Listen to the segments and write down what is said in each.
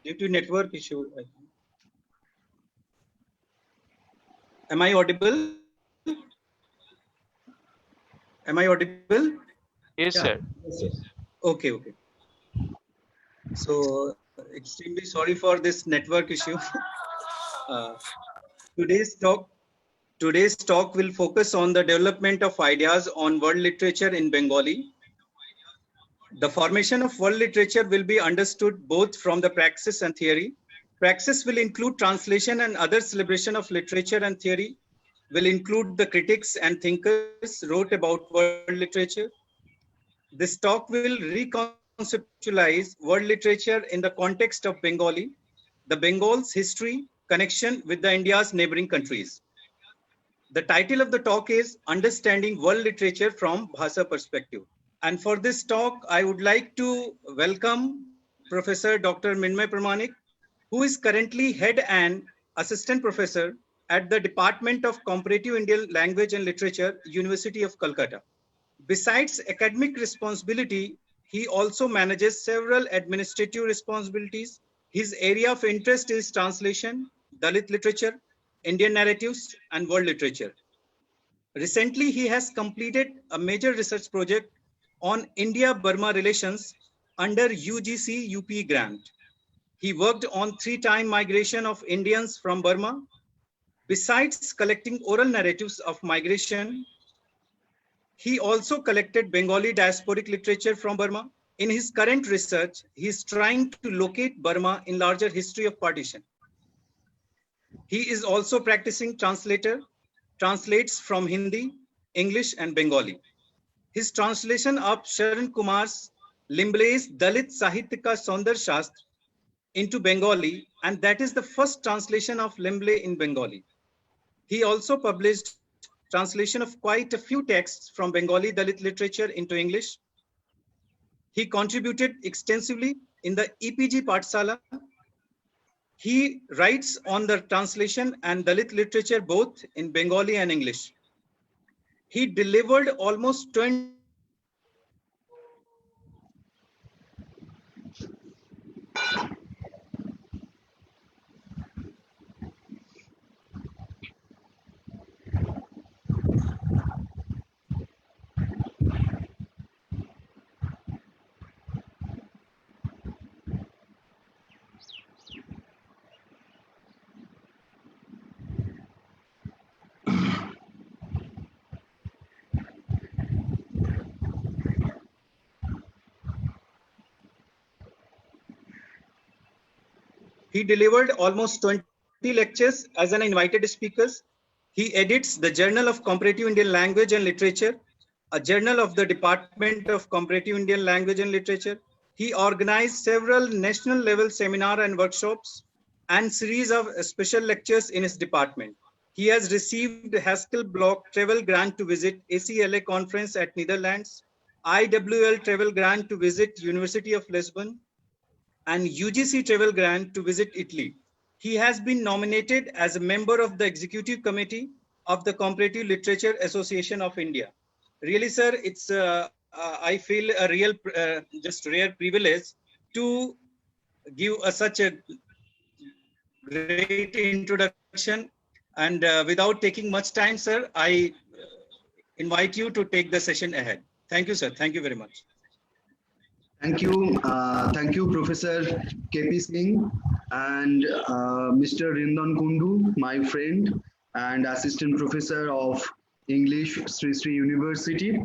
due to network issue. Am I audible? Am I audible? Yes, Yeah. sir. Yes, sir. Okay, okay. So extremely sorry for this network issue. uh, today's talk will focus on the development of ideas on world literature in Bengali. The formation of world literature will be understood both from the praxis and theory. Praxis will include translation and other celebration of literature, and theory will include the critics and thinkers wrote about world literature. This talk will reconceptualize world literature in the context of Bengali, the Bengal's history, connection with the India's neighboring countries. The title of the talk is Understanding World Literature from Bhasa Perspective. And for this talk, I would like to welcome Professor Dr. Minmay Pramanik, who is currently head and assistant professor at the Department of Comparative Indian Language and Literature, University of Calcutta. Besides academic responsibility, he also manages several administrative responsibilities. His area of interest is translation, Dalit literature, Indian narratives, and world literature. Recently, he has completed a major research project on India-Burma relations under UGC UP grant. He worked on three-time migration of Indians from Burma. Besides collecting oral narratives of migration, he also collected Bengali diasporic literature from Burma. In his current research, he is trying to locate Burma in larger history of partition. He is also practicing translator, translates from Hindi, English, and Bengali. His translation of Sharan Kumar's Limble's Dalit Sahityaka Saundar Shastra into Bengali, and that is the first translation of Limble in Bengali. He also published translation of quite a few texts from Bengali Dalit literature into English. He contributed extensively in the EPG Pathsala. He writes on the translation and Dalit literature both in Bengali and English. He delivered almost 20 He delivered almost 20 lectures as an invited speaker. He edits the Journal of Comparative Indian Language and Literature, a journal of the Department of Comparative Indian Language and Literature. He organized several national level seminar and workshops and series of special lectures in his department. He has received Haskell Block travel grant to visit ACLA conference at Netherlands, IWL travel grant to visit University of Lisbon, and UGC travel grant to visit Italy. He has been nominated as a member of the executive committee of the Comparative Literature Association of India. Really, sir, it's I feel a real, just rare privilege to give such a great introduction. And without taking much time, sir, I invite you to take the session ahead. Thank you, sir. Thank you very much. Thank you, Professor KP Singh and Mr. Rindan Kundu, my friend and Assistant Professor of English, Sri Sri University.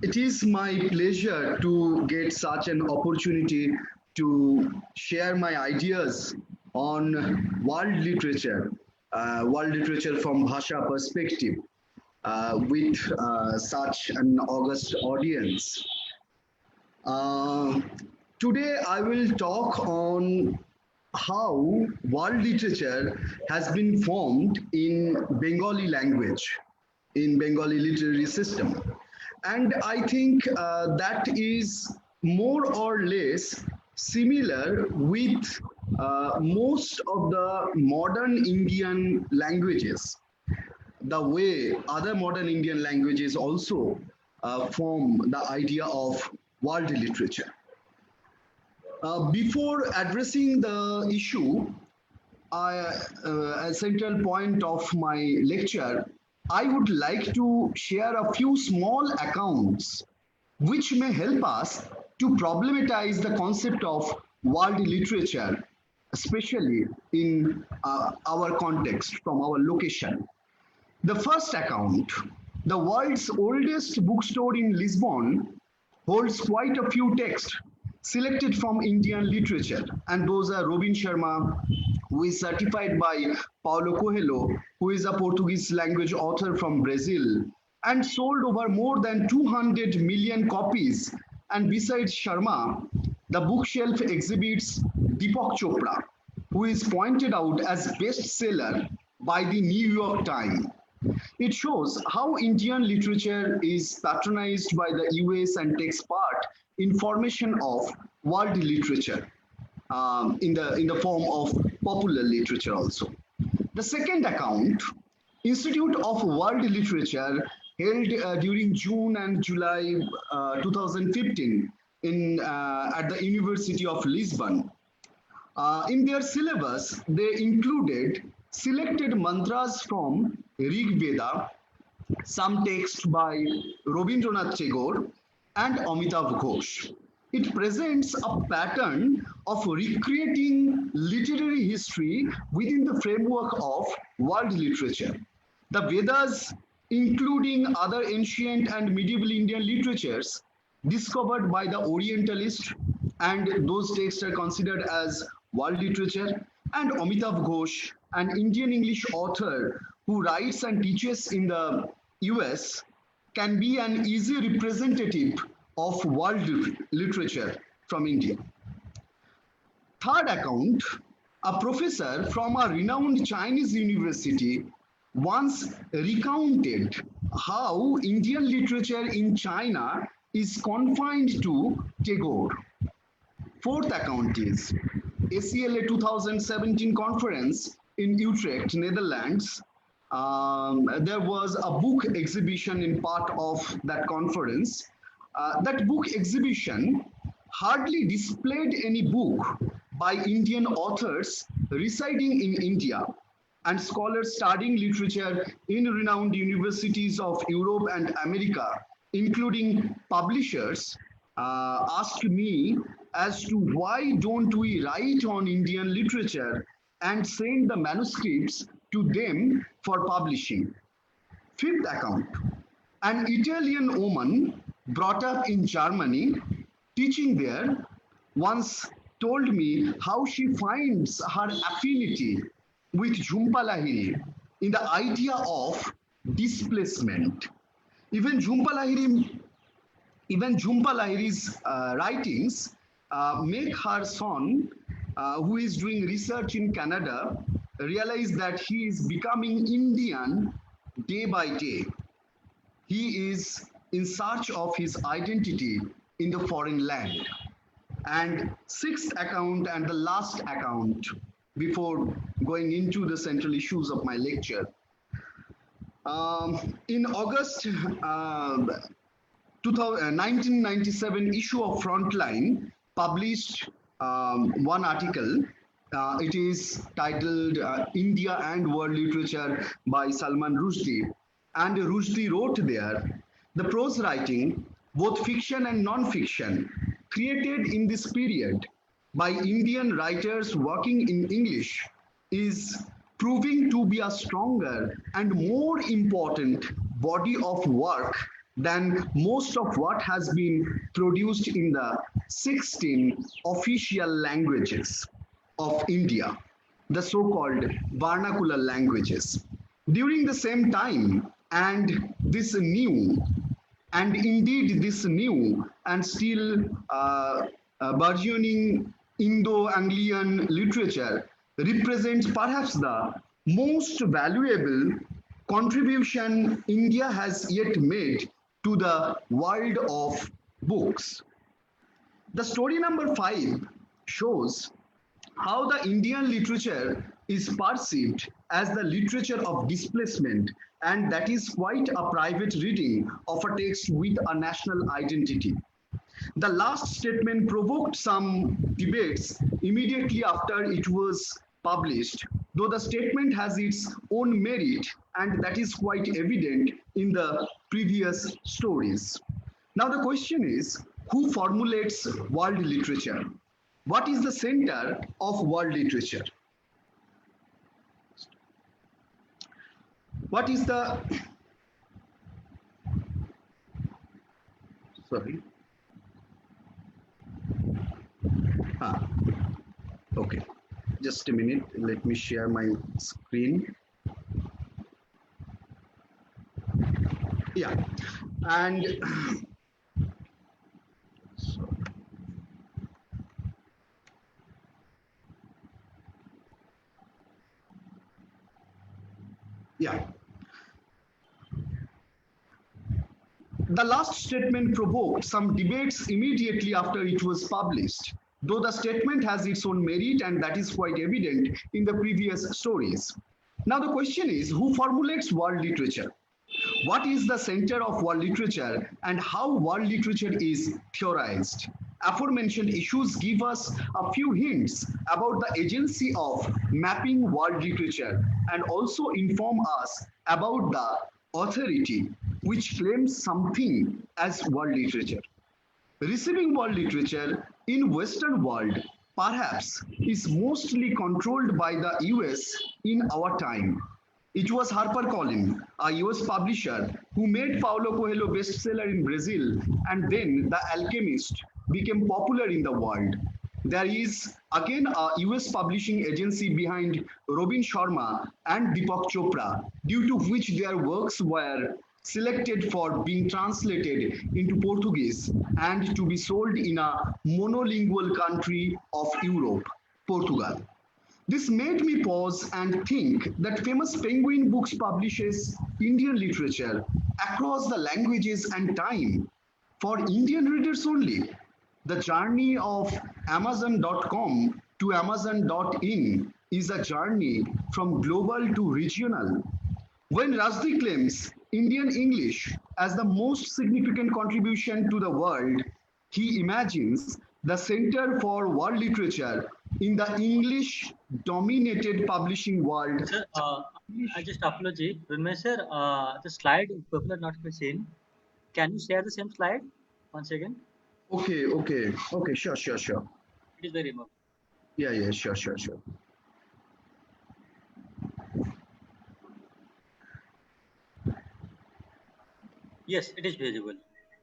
It is my pleasure to get such an opportunity to share my ideas on world literature from Bhasha perspective with such an august audience. Today I will talk on how world literature has been formed in Bengali language, in Bengali literary system. And I think that is more or less similar with most of the modern Indian languages, the way other modern Indian languages also form the idea of world literature. Before addressing the issue, a central point of my lecture, I would like to share a few small accounts which may help us to problematize the concept of world literature, especially in our context, from our location. The first account, the world's oldest bookstore in Lisbon, holds quite a few texts selected from Indian literature, and those are Robin Sharma, who is certified by Paulo Coelho, who is a Portuguese language author from Brazil, and sold over more than 200 million copies. And besides Sharma, the bookshelf exhibits Deepak Chopra, who is pointed out as bestseller by the New York Times. It shows how Indian literature is patronized by the US and takes part in formation of world literature in the form of popular literature also. The second account, Institute of World Literature, held during June and July 2015 at the University of Lisbon. In their syllabus, they included selected mantras from Rig Veda, some text by Rabindranath Tagore and Amitav Ghosh. It presents a pattern of recreating literary history within the framework of world literature. The Vedas, including other ancient and medieval Indian literatures discovered by the Orientalists, and those texts are considered as world literature, and Amitav Ghosh, an Indian English author who writes and teaches in the US, can be an easy representative of world literature from India. Third account, a professor from a renowned Chinese university once recounted how Indian literature in China is confined to Tagore. Fourth account is ACLA 2017 conference in Utrecht, Netherlands. There was a book exhibition in part of that conference. That book exhibition hardly displayed any book by Indian authors residing in India, and scholars studying literature in renowned universities of Europe and America, including publishers, asked me as to why don't we write on Indian literature and send the manuscripts to them for publishing. Fifth account, an Italian woman brought up in Germany, teaching there, once told me how she finds her affinity with Jhumpa Lahiri in the idea of displacement. Even Jhumpa Lahiri's writings make her son, who is doing research in Canada, realize that he is becoming Indian day by day. He is in search of his identity in the foreign land. And sixth account and the last account before going into the central issues of my lecture. In August 1997 issue of Frontline published one article. It is titled India and World Literature by Salman Rushdie. And Rushdie wrote there, the prose writing, both fiction and non-fiction, created in this period by Indian writers working in English is proving to be a stronger and more important body of work than most of what has been produced in the 16 official languages of India, the so-called vernacular languages. During the same time, and this new and still burgeoning Indo-Anglian literature represents perhaps the most valuable contribution India has yet made to the world of books. The story number 5 shows how the Indian literature is perceived as the literature of displacement, and that is quite a private reading of a text with a national identity. The last statement provoked some debates immediately after it was published, though the statement has its own merit, and that is quite evident in the previous stories. Now, the question is, who formulates world literature? What is the center of world literature? What is the, sorry. Okay, just a minute. Let me share my screen. Yeah, and yeah. The last statement provoked some debates immediately after it was published, though the statement has its own merit, and that is quite evident in the previous stories. Now, the question is, who formulates world literature? What is the center of world literature, and how world literature is theorized? Aforementioned issues give us a few hints about the agency of mapping world literature and also inform us about the authority which claims something as world literature. Receiving world literature in Western world perhaps is mostly controlled by the US in our time. It was HarperCollins, a US publisher, who made Paulo Coelho bestseller in Brazil, and then The Alchemist became popular in the world. There is again a US publishing agency behind Robin Sharma and Deepak Chopra, due to which their works were selected for being translated into Portuguese and to be sold in a monolingual country of Europe, Portugal. This made me pause and think that famous Penguin Books publishes Indian literature across the languages and time for Indian readers only. The journey of Amazon.com to Amazon.in is a journey from global to regional. When Rushdie claims Indian English as the most significant contribution to the world, he imagines the Center for World Literature in the English-dominated publishing world. Sir, I just apology. Vinay sir, the slide people are not seen. Can you share the same slide once again? Okay, sure. It is very remote. Yeah, sure. Yes, it is visible.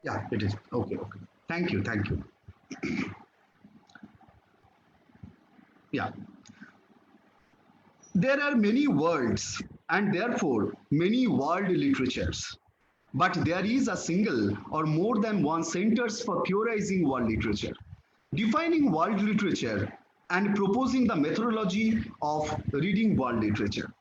Yeah, it is. Okay. Thank you. Yeah. There are many worlds and therefore many world literatures. But there is a single or more than one centers for theorizing world literature, defining world literature and proposing the methodology of reading world literature.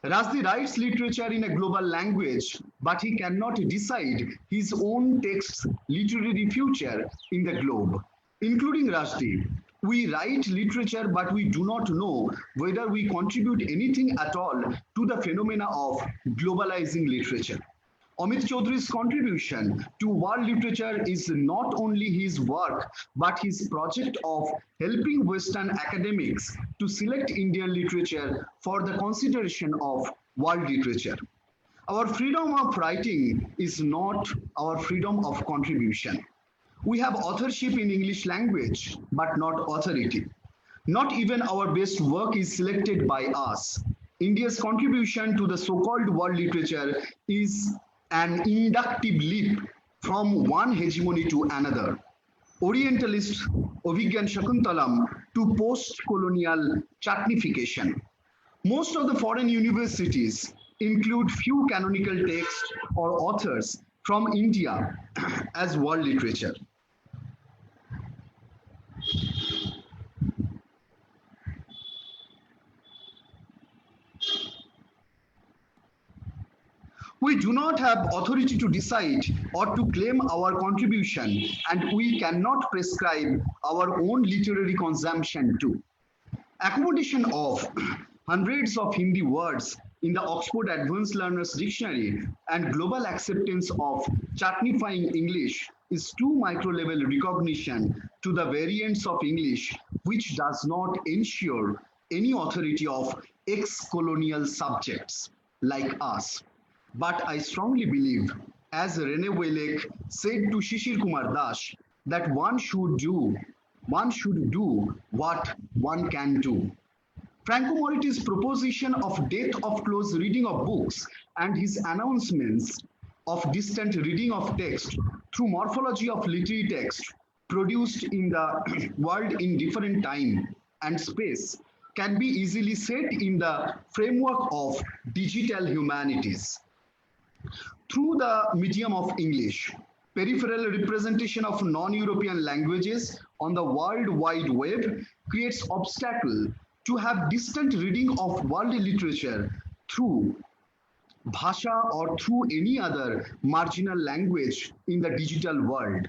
Rushdie writes literature in a global language, but he cannot decide his own text's literary future in the globe. Including Rushdie, we write literature, but we do not know whether we contribute anything at all to the phenomena of globalizing literature. Amit Chaudhry's contribution to world literature is not only his work, but his project of helping Western academics to select Indian literature for the consideration of world literature. Our freedom of writing is not our freedom of contribution. We have authorship in English language, but not authority. Not even our best work is selected by us. India's contribution to the so-called world literature is an inductive leap from one hegemony to another. Orientalist Avigyan Shakuntalam to post-colonial chatnification. Most of the foreign universities include few canonical texts or authors from India as world literature. We do not have authority to decide or to claim our contribution, and we cannot prescribe our own literary consumption too. Accommodation of hundreds of Hindi words in the Oxford Advanced Learners Dictionary and global acceptance of chatnifying English is too micro-level recognition to the variants of English, which does not ensure any authority of ex-colonial subjects like us. But I strongly believe, as Rene Wellek said to Shishir Kumar Das, that one should do what one can do. Franco Moretti's proposition of death of close reading of books and his announcements of distant reading of text through morphology of literary text produced in the world in different time and space can be easily set in the framework of digital humanities. Through the medium of English, peripheral representation of non-European languages on the World Wide Web creates obstacle to have distant reading of world literature through Bhasha or through any other marginal language in the digital world.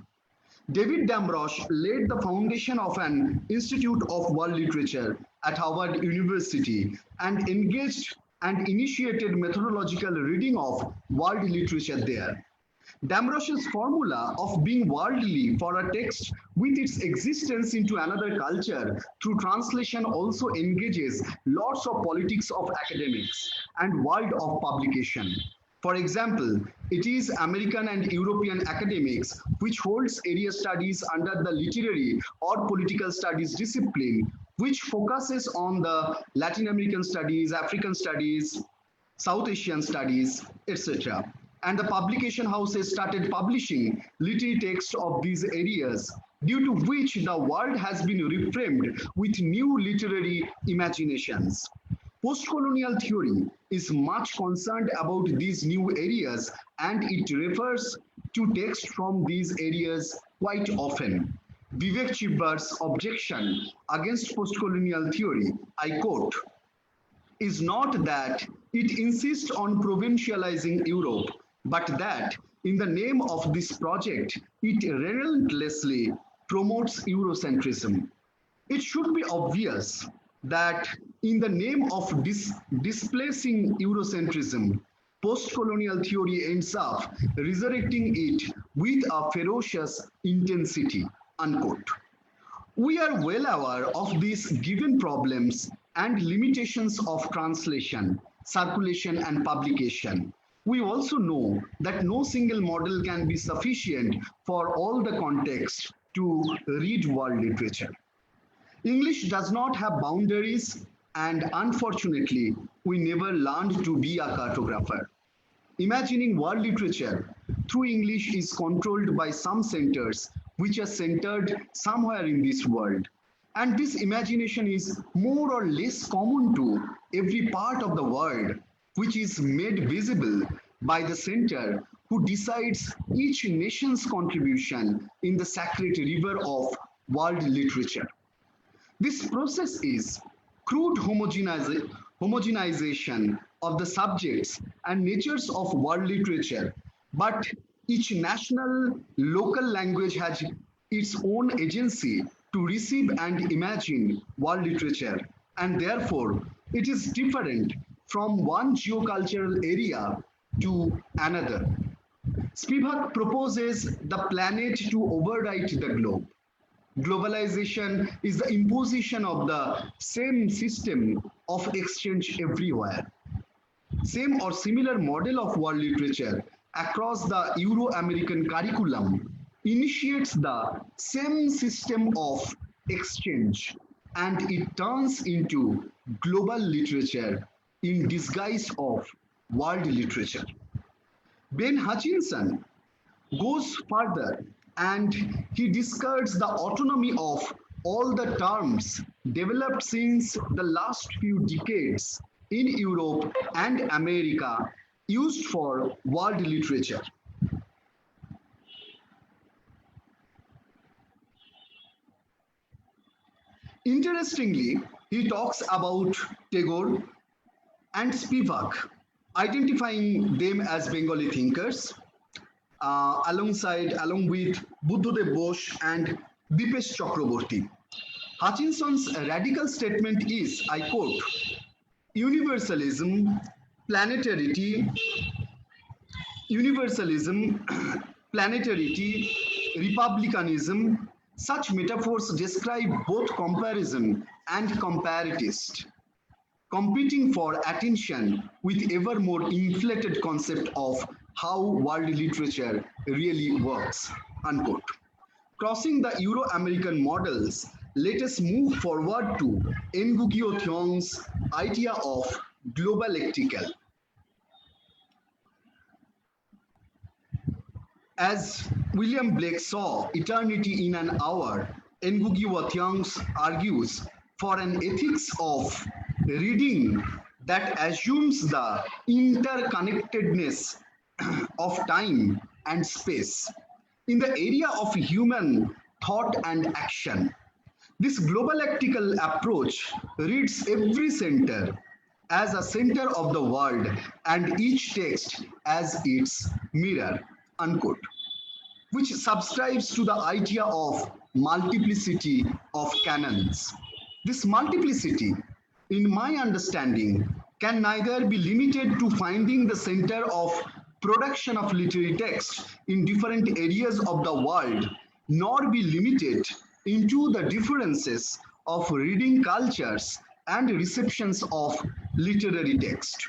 David Damrosch laid the foundation of an Institute of World Literature at Harvard University and engaged and initiated methodological reading of world literature there. Damrosch's formula of being worldly for a text with its existence into another culture through translation also engages lots of politics of academics and world of publication. For example, it is American and European academics which holds area studies under the literary or political studies discipline, which focuses on the Latin American studies, African studies, South Asian studies, etc. And the publication houses started publishing literary texts of these areas, due to which the world has been reframed with new literary imaginations. Postcolonial theory is much concerned about these new areas and it refers to texts from these areas quite often. Vivek Chibbar's objection against postcolonial theory, I quote, is not that it insists on provincializing Europe, but that in the name of this project, it relentlessly promotes Eurocentrism. It should be obvious that in the name of displacing Eurocentrism, post-colonial theory ends up resurrecting it with a ferocious intensity, unquote. We are well aware of these given problems and limitations of translation, circulation, and publication. We also know that no single model can be sufficient for all the contexts to read world literature. English does not have boundaries, and unfortunately, we never learned to be a cartographer. Imagining world literature through English is controlled by some centers which are centered somewhere in this world. And this imagination is more or less common to every part of the world, which is made visible by the center who decides each nation's contribution in the sacred river of world literature. This process is crude homogenization of the subjects and natures of world literature, but each national local language has its own agency to receive and imagine world literature, and therefore it is different from one geocultural area to another. Spivak proposes the planet to overwrite the globe. Globalization is the imposition of the same system of exchange everywhere. Same or similar model of world literature across the Euro-American curriculum initiates the same system of exchange, and it turns into global literature in disguise of world literature. Ben Hutchinson goes further and he discards the autonomy of all the terms developed since the last few decades in Europe and America used for world literature. Interestingly, he talks about Tagore and Spivak, identifying them as Bengali thinkers, along with Buddhadev Bose and Dipesh Chakraborty. Hutchinson's radical statement is, I quote, universalism, planetary, republicanism. Such metaphors describe both comparison and comparatist, competing for attention with ever more inflated concept of how world literature really works, unquote. Crossing the Euro-American models, let us move forward to Ngugi Thiong's idea of globalectical. As William Blake saw eternity in an hour, Ngugi wa Thiong argues for an ethics of reading that assumes the interconnectedness of time and space in the area of human thought and action. This globalectical approach reads every center as a center of the world and each text as its mirror, unquote, which subscribes to the idea of multiplicity of canons. This multiplicity, in my understanding, can neither be limited to finding the center of production of literary text in different areas of the world, nor be limited into the differences of reading cultures and receptions of literary text.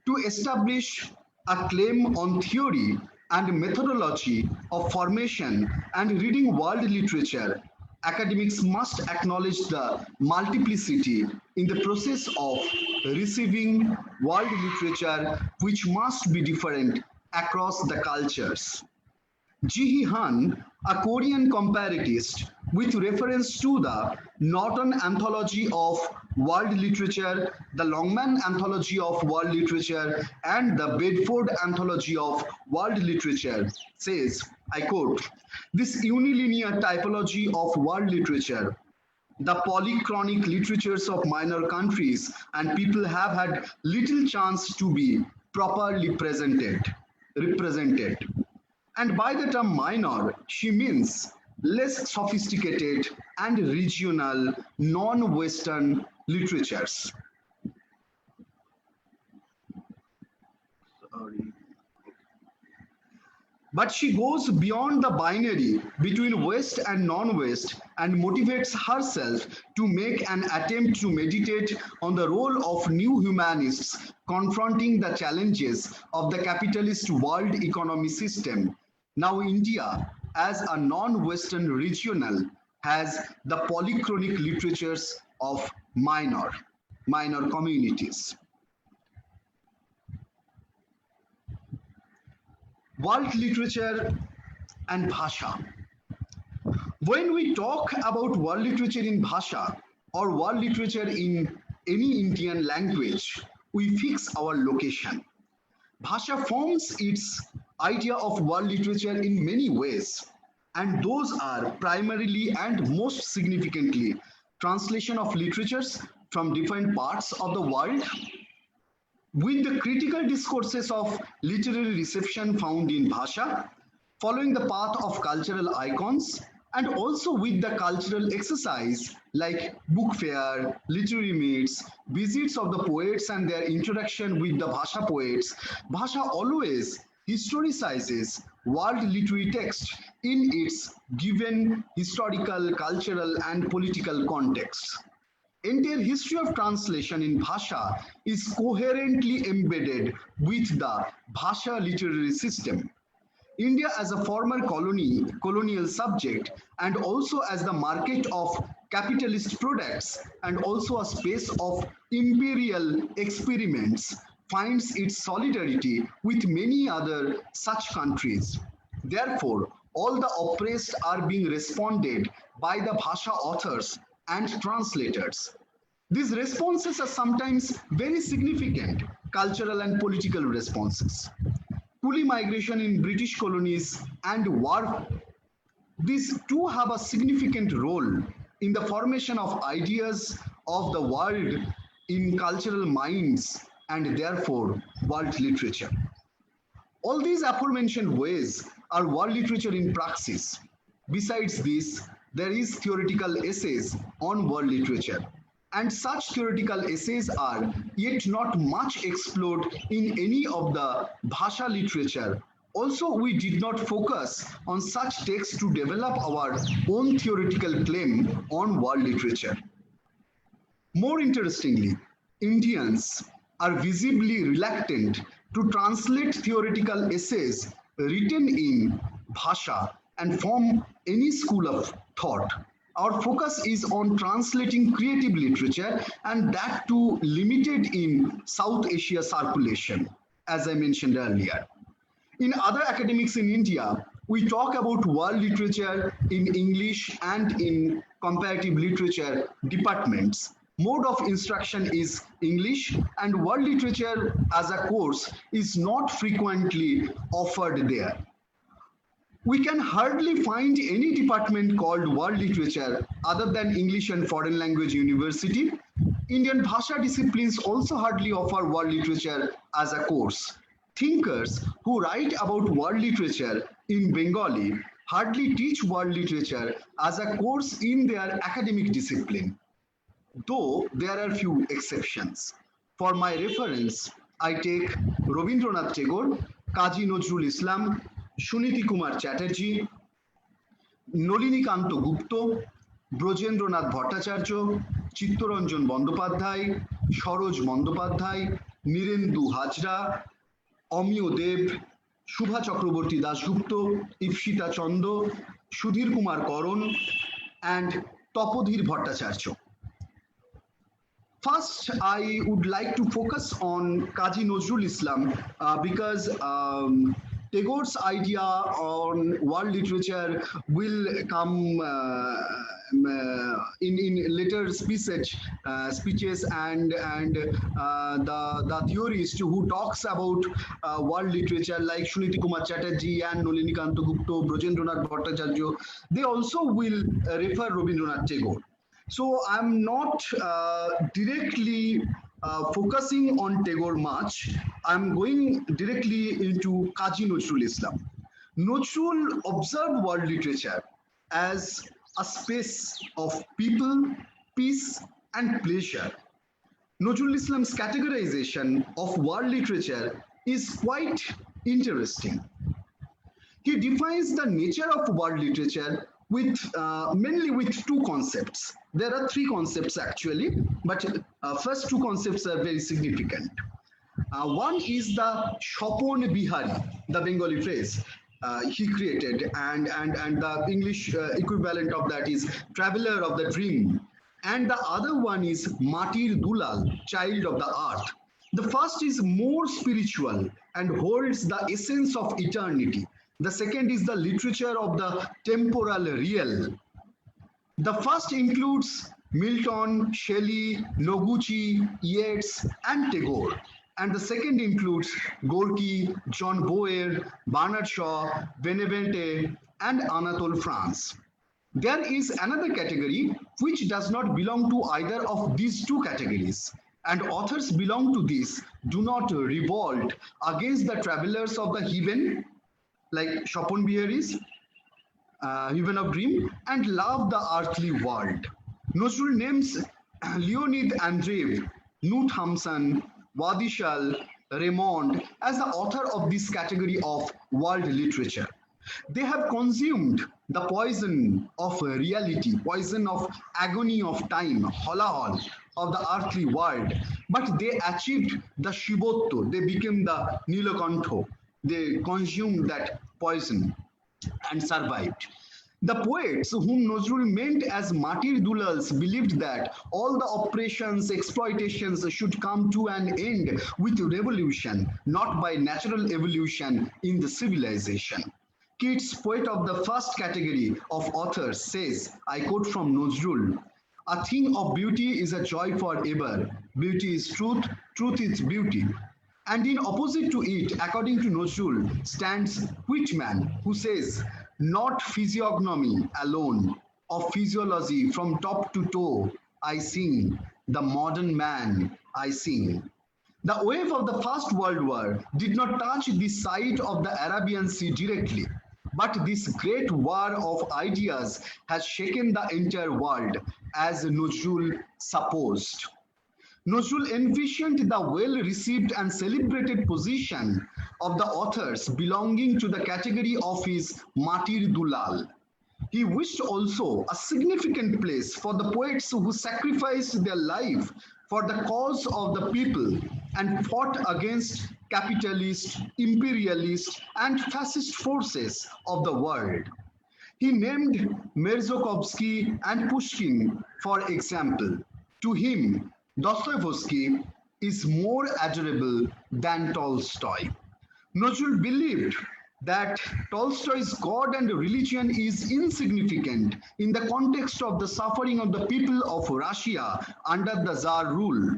To establish a claim on theory and methodology of formation and reading world literature, academics must acknowledge the multiplicity in the process of receiving world literature, which must be different across the cultures. Ji Han, a Korean comparatist, with reference to the Norton Anthology of World Literature, the Longman Anthology of World Literature, and the Bedford Anthology of World Literature, says, I quote, "This unilinear typology of world literature, the polychronic literatures of minor countries and people have had little chance to be properly represented. And by the term minor, she means less sophisticated and regional, non-Western literatures." But she goes beyond the binary between West and non-West and motivates herself to make an attempt to meditate on the role of new humanists confronting the challenges of the capitalist world economy system. Now India, as a non-Western regional, has the polychronic literatures of minor communities. World literature and Bhasha. When we talk about world literature in Bhasha or world literature in any Indian language, we fix our location. Bhasha forms its idea of world literature in many ways, and those are primarily and most significantly translation of literatures from different parts of the world, with the critical discourses of literary reception found in Bhasha, following the path of cultural icons, and also with the cultural exercise like book fair, literary meets, visits of the poets and their interaction with the Bhasha poets. Bhasha always historicizes world literary text in its given historical, cultural, and political context. Entire history of translation in Bhasha is coherently embedded with the Bhasha literary system. India as a former colonial subject and also as the market of capitalist products and also a space of imperial experiments finds its solidarity with many other such countries. Therefore, all the oppressed are being responded by the Bhasha authors and translators. These responses are sometimes very significant cultural and political responses. Coolie migration in British colonies and war, these too have a significant role in the formation of ideas of the world in cultural minds and therefore world literature. All these aforementioned ways are world literature in praxis. Besides this, there is theoretical essays on world literature, and such theoretical essays are yet not much explored in any of the Bhasha literature Also, we did not focus on such texts to develop our own theoretical claim on world literature. More interestingly, Indians are visibly reluctant to translate theoretical essays written in Bhasha and form any school of thought. Our focus is on translating creative literature, and that too limited in South Asia circulation, as I mentioned earlier. In other academics in India, we talk about world literature in English and in comparative literature departments. Mode of instruction is English, and world literature as a course is not frequently offered there. We can hardly find any department called world literature other than English and foreign language university. Indian Bhasha disciplines also hardly offer world literature as a course. Thinkers who write about world literature in Bengali hardly teach world literature as a course in their academic discipline, though there are few exceptions. For my reference, I take Rabindranath Tagore, Kazi Nazrul Islam, Suniti Kumar Chatterjee, Nalinikanta Gupta, Brajendranath Bhattacharya, Chittaranjan Bandyopadhyay, Saroj Bandyopadhyay, নীরেন্দু Hazra, Amiya Dev, Shubha Chakraborty Dasgupta, Ipsita Chanda, Sudhir Kumar Karan, and Tapodhir Bhattacharya. First, I would like to focus on Kazi Nazrul Islam because Tagore's idea on world literature will come in later speeches and the theorist who talks about world literature like Suniti Kumar Chatterjee and Nolinikanta Gupta, Brojendranath Bhattacharya, they also will refer Rabindranath Tagore. So I'm not directly focusing on Tagore much. I'm going directly into Kazi Nazrul Islam. Nazrul observed world literature as a space of people, peace, and pleasure. Nazrul Islam's categorization of world literature is quite interesting. He defines the nature of world literature with mainly with two concepts. There are three concepts actually, but first two concepts are very significant. One is the Shopon Bihari, the Bengali phrase he created, and the English equivalent of that is traveler of the dream. And the other one is Matir Dulal, child of the earth. The first is more spiritual and holds the essence of eternity. The second is the literature of the temporal real. The first includes Milton, Shelley, Noguchi, Yeats, and Tagore. And the second includes Gorky, John Boer, Bernard Shaw, Benavente, and Anatole France. There is another category which does not belong to either of these two categories, and authors belong to this do not revolt against the travelers of the heaven, like Shopon Bihari's Heaven of Dream, and love the earthly world. Nazrul names Leonid Andreev, Knut Hamsun, Wadishal, Raymond as the author of this category of world literature. They have consumed the poison of reality, poison of agony of time, holahol of the earthly world, but they achieved the Shivotto, they became the Nilakantho. They consumed that poison and survived. The poets whom Nazrul meant as Matir Dulals believed that all the oppressions, exploitations should come to an end with revolution, not by natural evolution in the civilization. Keats, poet of the first category of authors, says, I quote from Nazrul, "A thing of beauty is a joy forever. Beauty is truth, truth is beauty." And in opposite to it, according to Nazrul, stands Whitman, who says, not physiognomy alone, of physiology from top to toe, I sing, the modern man I sing. The wave of the First World War did not touch the site of the Arabian Sea directly, but this great war of ideas has shaken the entire world, as Nazrul supposed. Nazrul envisioned the well-received and celebrated position of the authors belonging to the category of his Matir Dulal. He wished also a significant place for the poets who sacrificed their life for the cause of the people and fought against capitalist, imperialist, and fascist forces of the world. He named Merezhkovsky and Pushkin, for example. To him, Dostoevsky is more adorable than Tolstoy. Nazrul believed that Tolstoy's God and religion is insignificant in the context of the suffering of the people of Russia under the Tsar rule.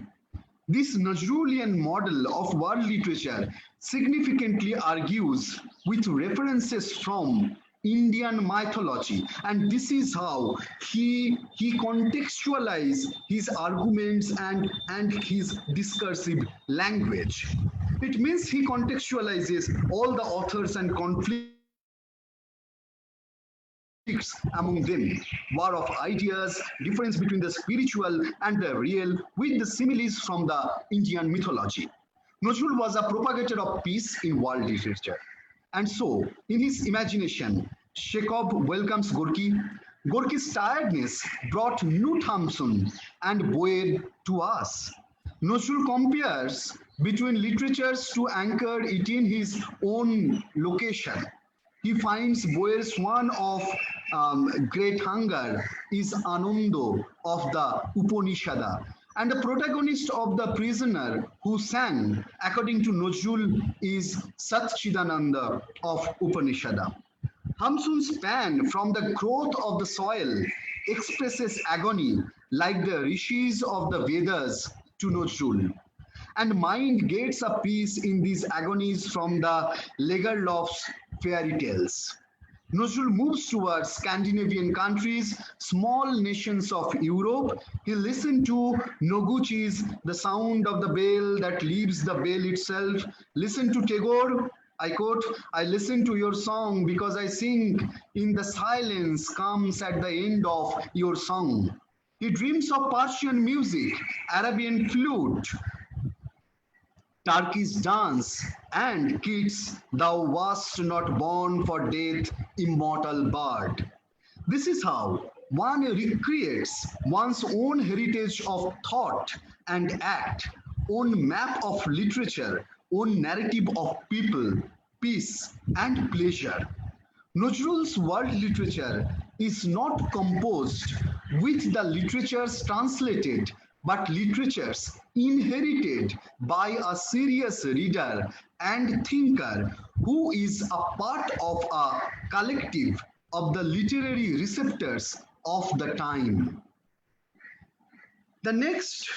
This Nazrulian model of world literature significantly argues with references from Indian mythology, and this is how he contextualizes his arguments and his discursive language. It means he contextualizes all the authors and conflicts among them, war of ideas, difference between the spiritual and the real, with the similes from the Indian mythology. Nazrul was a propagator of peace in world literature. And so, in his imagination, Chekhov welcomes Gorky. Gorky's tiredness brought Knut Hamsun and Boer to us. Nazrul compares between literatures to anchor it in his own location. He finds Boer's one of great hunger is Anando of the Upanishada, and the protagonist of The Prisoner who sang, according to Nazrul, is Satchidananda of Upanishada. Hamsun's pan from the growth of the soil expresses agony like the rishis of the Vedas to Nazrul. And mind gets a piece in these agonies from the Lagerlof's fairy tales. Nazrul moves towards Scandinavian countries, small nations of Europe. He listened to Noguchi's The Sound of the Bell That Leaves the Bell Itself. Listen to Tagore, I quote, I listen to your song because I sing in the silence comes at the end of your song. He dreams of Persian music, Arabian flute, Turkish dance, and Keats, thou wast not born for death, immortal bard. This is how one recreates one's own heritage of thought and act, own map of literature, own narrative of people, peace, and pleasure. Nazrul's world literature is not composed with the literatures translated, but literatures inherited by a serious reader and thinker who is a part of a collective of the literary receptors of the time. The next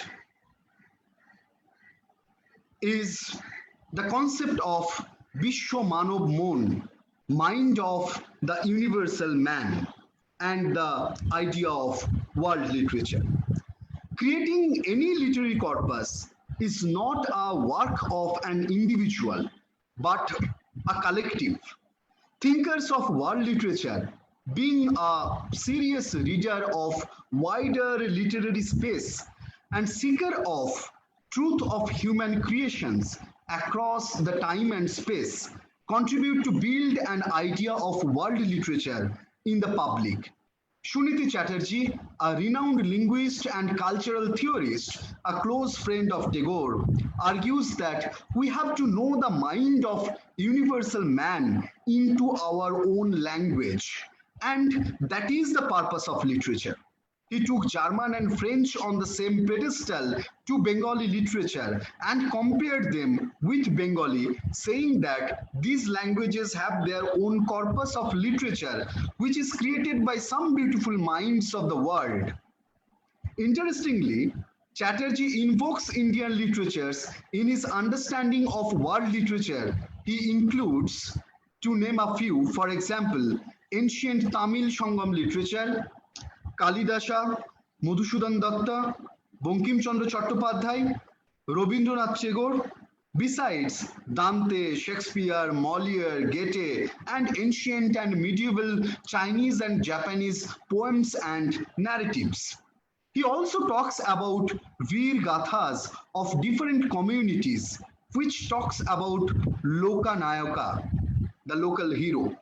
is the concept of Vishwa Manav Mon, mind of the universal man, and the idea of world literature. Creating any literary corpus is not a work of an individual, but a collective. Thinkers of world literature, being a serious reader of wider literary space and seeker of truth of human creations across the time and space, contribute to build an idea of world literature in the public. Suniti Chatterjee, a renowned linguist and cultural theorist, a close friend of Tagore, argues that we have to know the mind of universal man into our own language, and that is the purpose of literature. He took German and French on the same pedestal to Bengali literature and compared them with Bengali, saying that these languages have their own corpus of literature, which is created by some beautiful minds of the world. Interestingly, Chatterjee invokes Indian literatures in his understanding of world literature. He includes, to name a few, for example, ancient Tamil Sangam literature, Kalidasa, Madhusudan Datta, Bankim Chandra Chattopadhyay, Rabindranath Tagore, besides Dante, Shakespeare, Molière, Goethe, and ancient and medieval Chinese and Japanese poems and narratives. He also talks about Veer Gathas of different communities, which talks about Loka Nayaka, the local hero,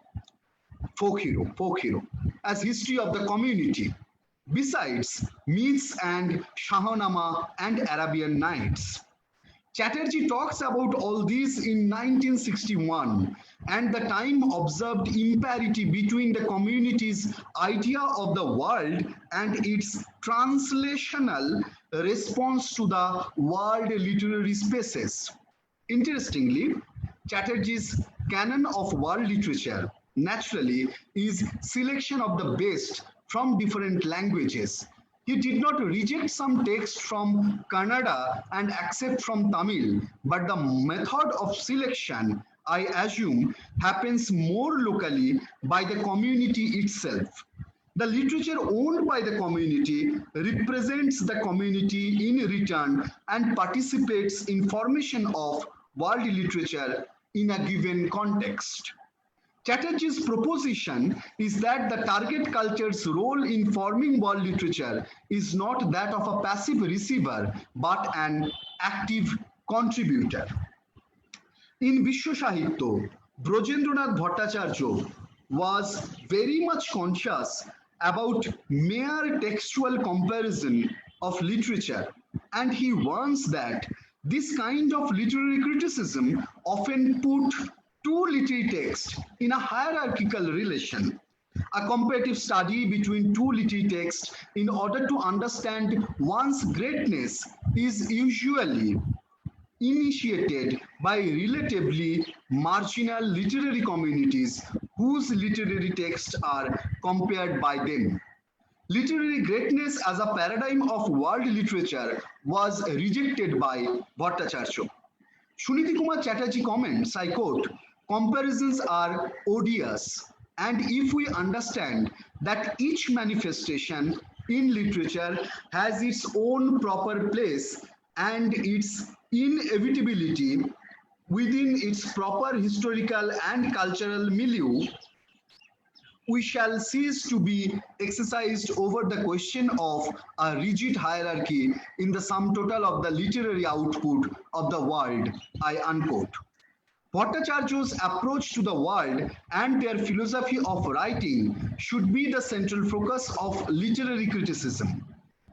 folk hero, as history of the community. Besides myths and Shahnama and Arabian Nights. Chatterjee talks about all these in 1961 and the time observed imparity between the community's idea of the world and its translational response to the world literary spaces. Interestingly, Chatterjee's canon of world literature naturally is selection of the best from different languages. He did not reject some text from Kannada and accept from Tamil, but the method of selection, I assume, happens more locally by the community itself. The literature owned by the community represents the community in return and participates in formation of world literature in a given context. Chatterjee's proposition is that the target culture's role in forming world literature is not that of a passive receiver, but an active contributor. In Vishwa Sahitya, Brojendranath Bhattacharya was very much conscious about mere textual comparison of literature, and he warns that this kind of literary criticism often put two literary texts in a hierarchical relation. A comparative study between two literary texts in order to understand one's greatness is usually initiated by relatively marginal literary communities whose literary texts are compared by them. Literary greatness as a paradigm of world literature was rejected by Bhattacharya. Suniti Kumar Chatterjee comments, I quote, comparisons are odious, and if we understand that each manifestation in literature has its own proper place and its inevitability within its proper historical and cultural milieu, we shall cease to be exercised over the question of a rigid hierarchy in the sum total of the literary output of the world, I unquote. Bhattacharya's approach to the world and their philosophy of writing should be the central focus of literary criticism,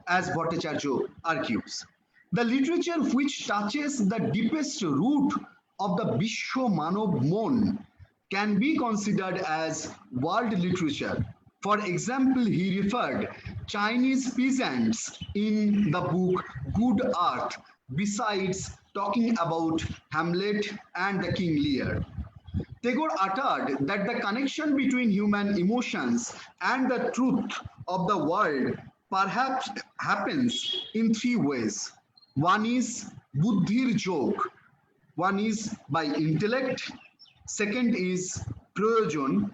as Bhattacharya argues. The literature which touches the deepest root of the Vishwa Manav Mon can be considered as world literature. For example, he referred Chinese peasants in the book Good Earth, besides talking about Hamlet and the King Lear. Tagore uttered that the connection between human emotions and the truth of the world perhaps happens in three ways. One is Buddhir Jog, one is by intellect, second is Prayojan,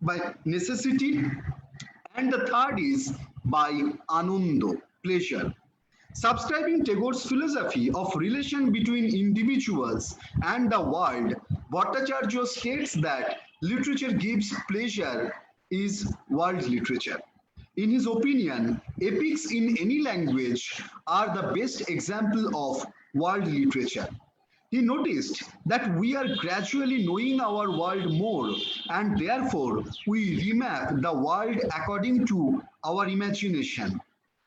by necessity, and the third is by Anundo, pleasure. Subscribing Tagore's philosophy of relation between individuals and the world, Bhattacharya states that literature gives pleasure is world literature. In his opinion, epics in any language are the best example of world literature. He noticed that we are gradually knowing our world more, and therefore we remap the world according to our imagination.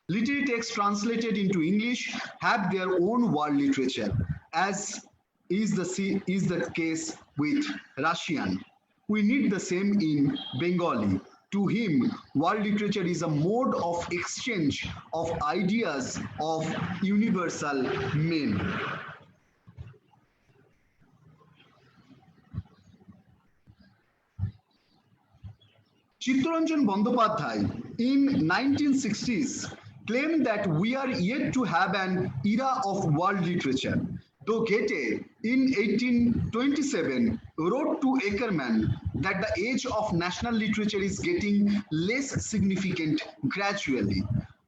Literary texts translated into English have their own world literature, as is the case with Russian. We need the same in Bengali. To him, world literature is a mode of exchange of ideas of universal men. Chittaranjan Bandyopadhyay in 1960s claimed that we are yet to have an era of world literature, though Goethe in 1827 wrote to Ackermann that the age of national literature is getting less significant gradually.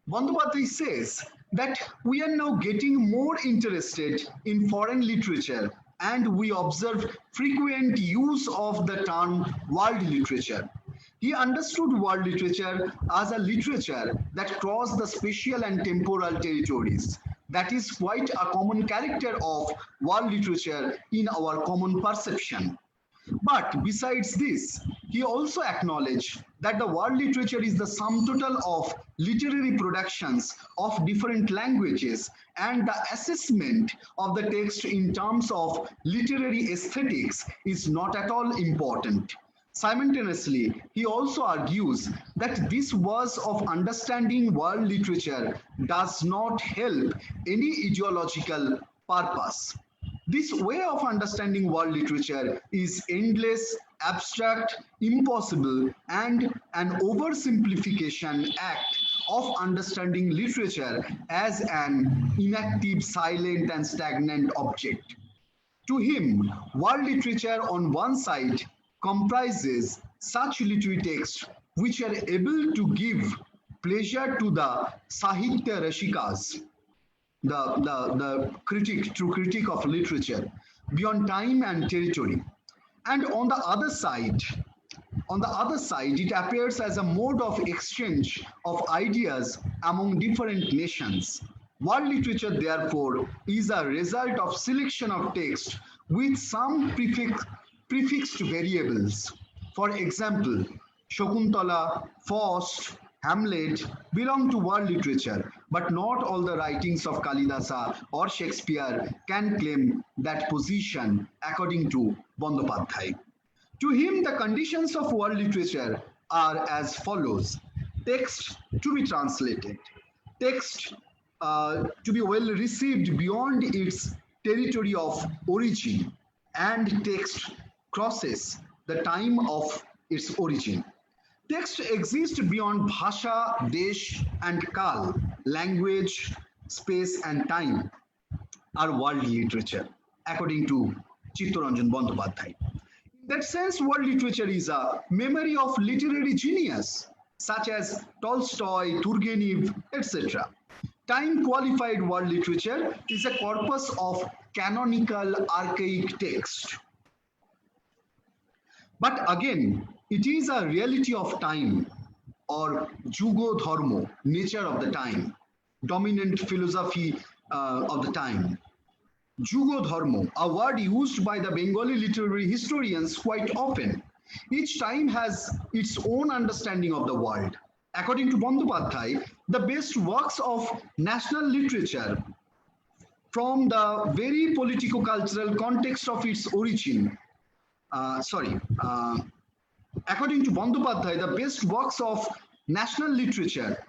Bandyopadhyay says that we are now getting more interested in foreign literature, and we observe frequent use of the term world literature. He understood world literature as a literature that crossed the spatial and temporal territories. That is quite a common character of world literature in our common perception. But besides this, he also acknowledged that the world literature is the sum total of literary productions of different languages, and the assessment of the text in terms of literary aesthetics is not at all important. Simultaneously, he also argues that this was of understanding world literature does not help any ideological purpose. This way of understanding world literature is endless, abstract, impossible, and an oversimplification act of understanding literature as an inactive, silent, and stagnant object. To him, world literature on one side comprises such literary texts which are able to give pleasure to the Sahitya Rashikas, the critic, true critic of literature, beyond time and territory. And on the other side, it appears as a mode of exchange of ideas among different nations. World literature, therefore, is a result of selection of text with some prefixed variables. For example, Shakuntala, Faust, Hamlet belong to world literature, but not all the writings of Kalidasa or Shakespeare can claim that position, according to Bandopadhyay. To him, the conditions of world literature are as follows: text to be translated, text to be well received beyond its territory of origin, and text crosses the time of its origin. Text exists beyond bhasha, desh, and kal, language, space, and time are world literature, according to Chittoranjan Bandyopadhyay. In that sense, world literature is a memory of literary genius, such as Tolstoy, Turgenev, etc. Time qualified world literature is a corpus of canonical archaic text. But again, it is a reality of time, or jugo dharma, nature of the time, dominant philosophy of the time. Jugo dharma, a word used by the Bengali literary historians quite often. Each time has its own understanding of the world. According to Bandyopadhyay, the best works of national literature from the very politico-cultural context of its origin, according to Bandyopadhyay, the best works of national literature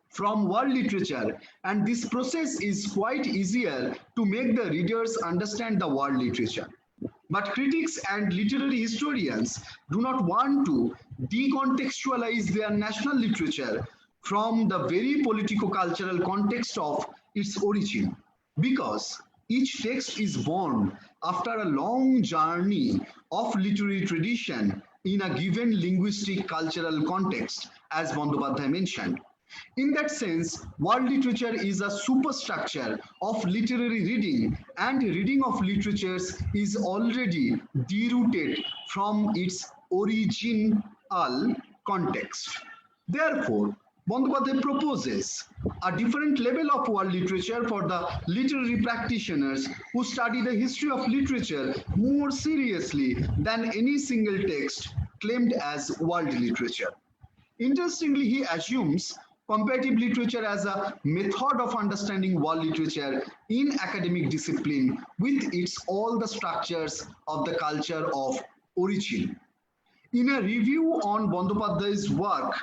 from world literature, and this process is quite easier to make the readers understand the world literature. But critics and literary historians do not want to decontextualize their national literature from the very politico-cultural context of its origin, because each text is born after a long journey of literary tradition in a given linguistic cultural context, as Bandyopadhyay mentioned. In that sense, world literature is a superstructure of literary reading, and reading of literatures is already derooted from its original context. Therefore, Bandyopadhyay proposes a different level of world literature for the literary practitioners who study the history of literature more seriously than any single text claimed as world literature. Interestingly, he assumes comparative literature as a method of understanding world literature in academic discipline with its all the structures of the culture of origin. In a review on Bandyopadhyay's work,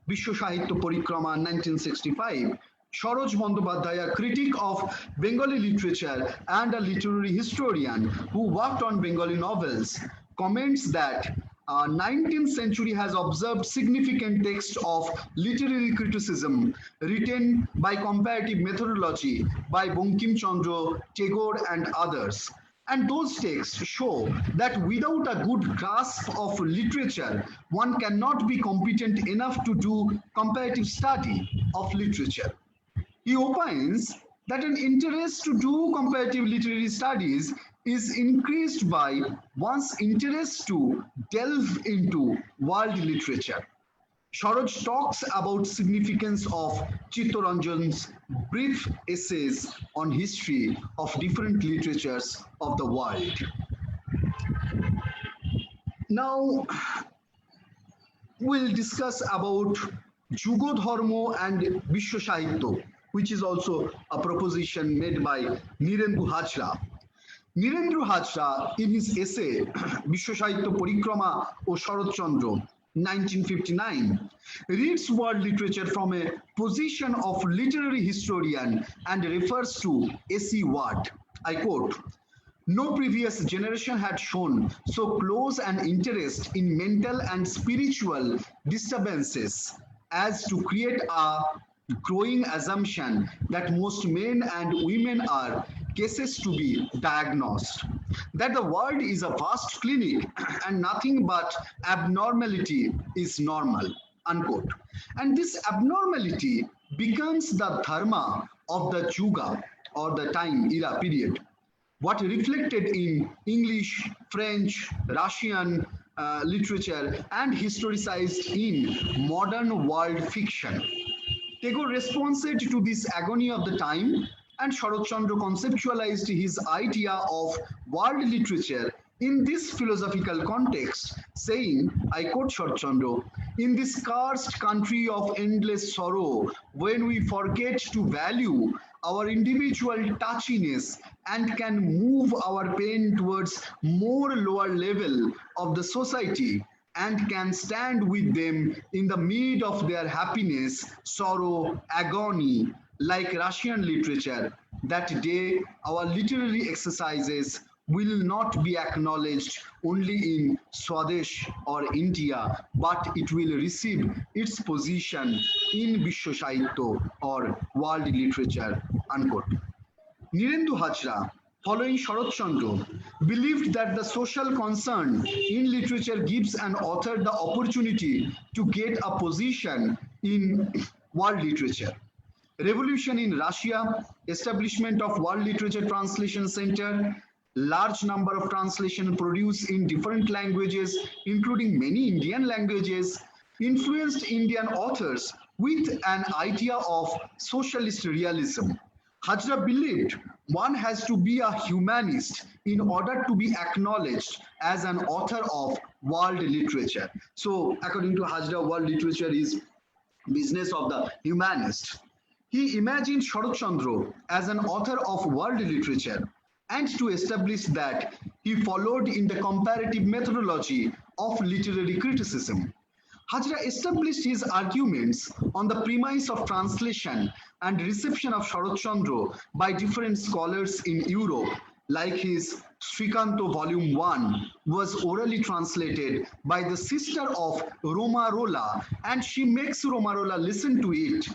Vishwa Sahitya Parikrama 1965, Saroj Bandyopadhyay, a critic of Bengali literature and a literary historian who worked on Bengali novels, comments that 19th century has observed significant texts of literary criticism written by comparative methodology by Bankim Chandra, Tagore, and others. And those texts show that without a good grasp of literature, one cannot be competent enough to do comparative study of literature. He opines that an interest to do comparative literary studies is increased by one's interest to delve into world literature. Sharoj talks about significance of Chittaranjan's brief essays on history of different literatures of the world. Now we'll discuss about Jugo Dharma and Vishwa Sahitya, which is also a proposition made by Nirendra Hajra. Nirendra Hajra, in his essay Vishwa Sahitya Parikrama o Sharat Chandra, 1959, reads world literature from a position of literary historian and refers to A.C. Ward. I quote, "No previous generation had shown so close an interest in mental and spiritual disturbances as to create a growing assumption that most men and women are cases to be diagnosed, that the world is a vast clinic and nothing but abnormality is normal," unquote. And this abnormality becomes the dharma of the Juga or the time era period, what reflected in English, French, Russian literature and historicized in modern world fiction. Tagore responded to this agony of the time, and Sharat Chandra conceptualized his idea of world literature in this philosophical context, saying, I quote Sharat Chandra, "In this cursed country of endless sorrow, when we forget to value our individual touchiness and can move our pain towards more lower level of the society and can stand with them in the mid of their happiness, sorrow, agony, like Russian literature, that day our literary exercises will not be acknowledged only in Swadesh or India, but it will receive its position in Vishwa Sahitya or world literature," unquote. Nirendra Hajra, following Sharat Chandra, believed that the social concern in literature gives an author the opportunity to get a position in world literature. Revolution in Russia, establishment of World Literature Translation Center, large number of translations produced in different languages, including many Indian languages, influenced Indian authors with an idea of socialist realism. Hajra believed one has to be a humanist in order to be acknowledged as an author of world literature. So, according to Hajra, world literature is business of the humanist. He imagined Sharat Chandra as an author of world literature, and to establish that, he followed in the comparative methodology of literary criticism. Hajra established his arguments on the premise of translation and reception of Sharat Chandra by different scholars in Europe, like his Srikanto Volume 1 was orally translated by the sister of Romarola, and she makes Romarola listen to it.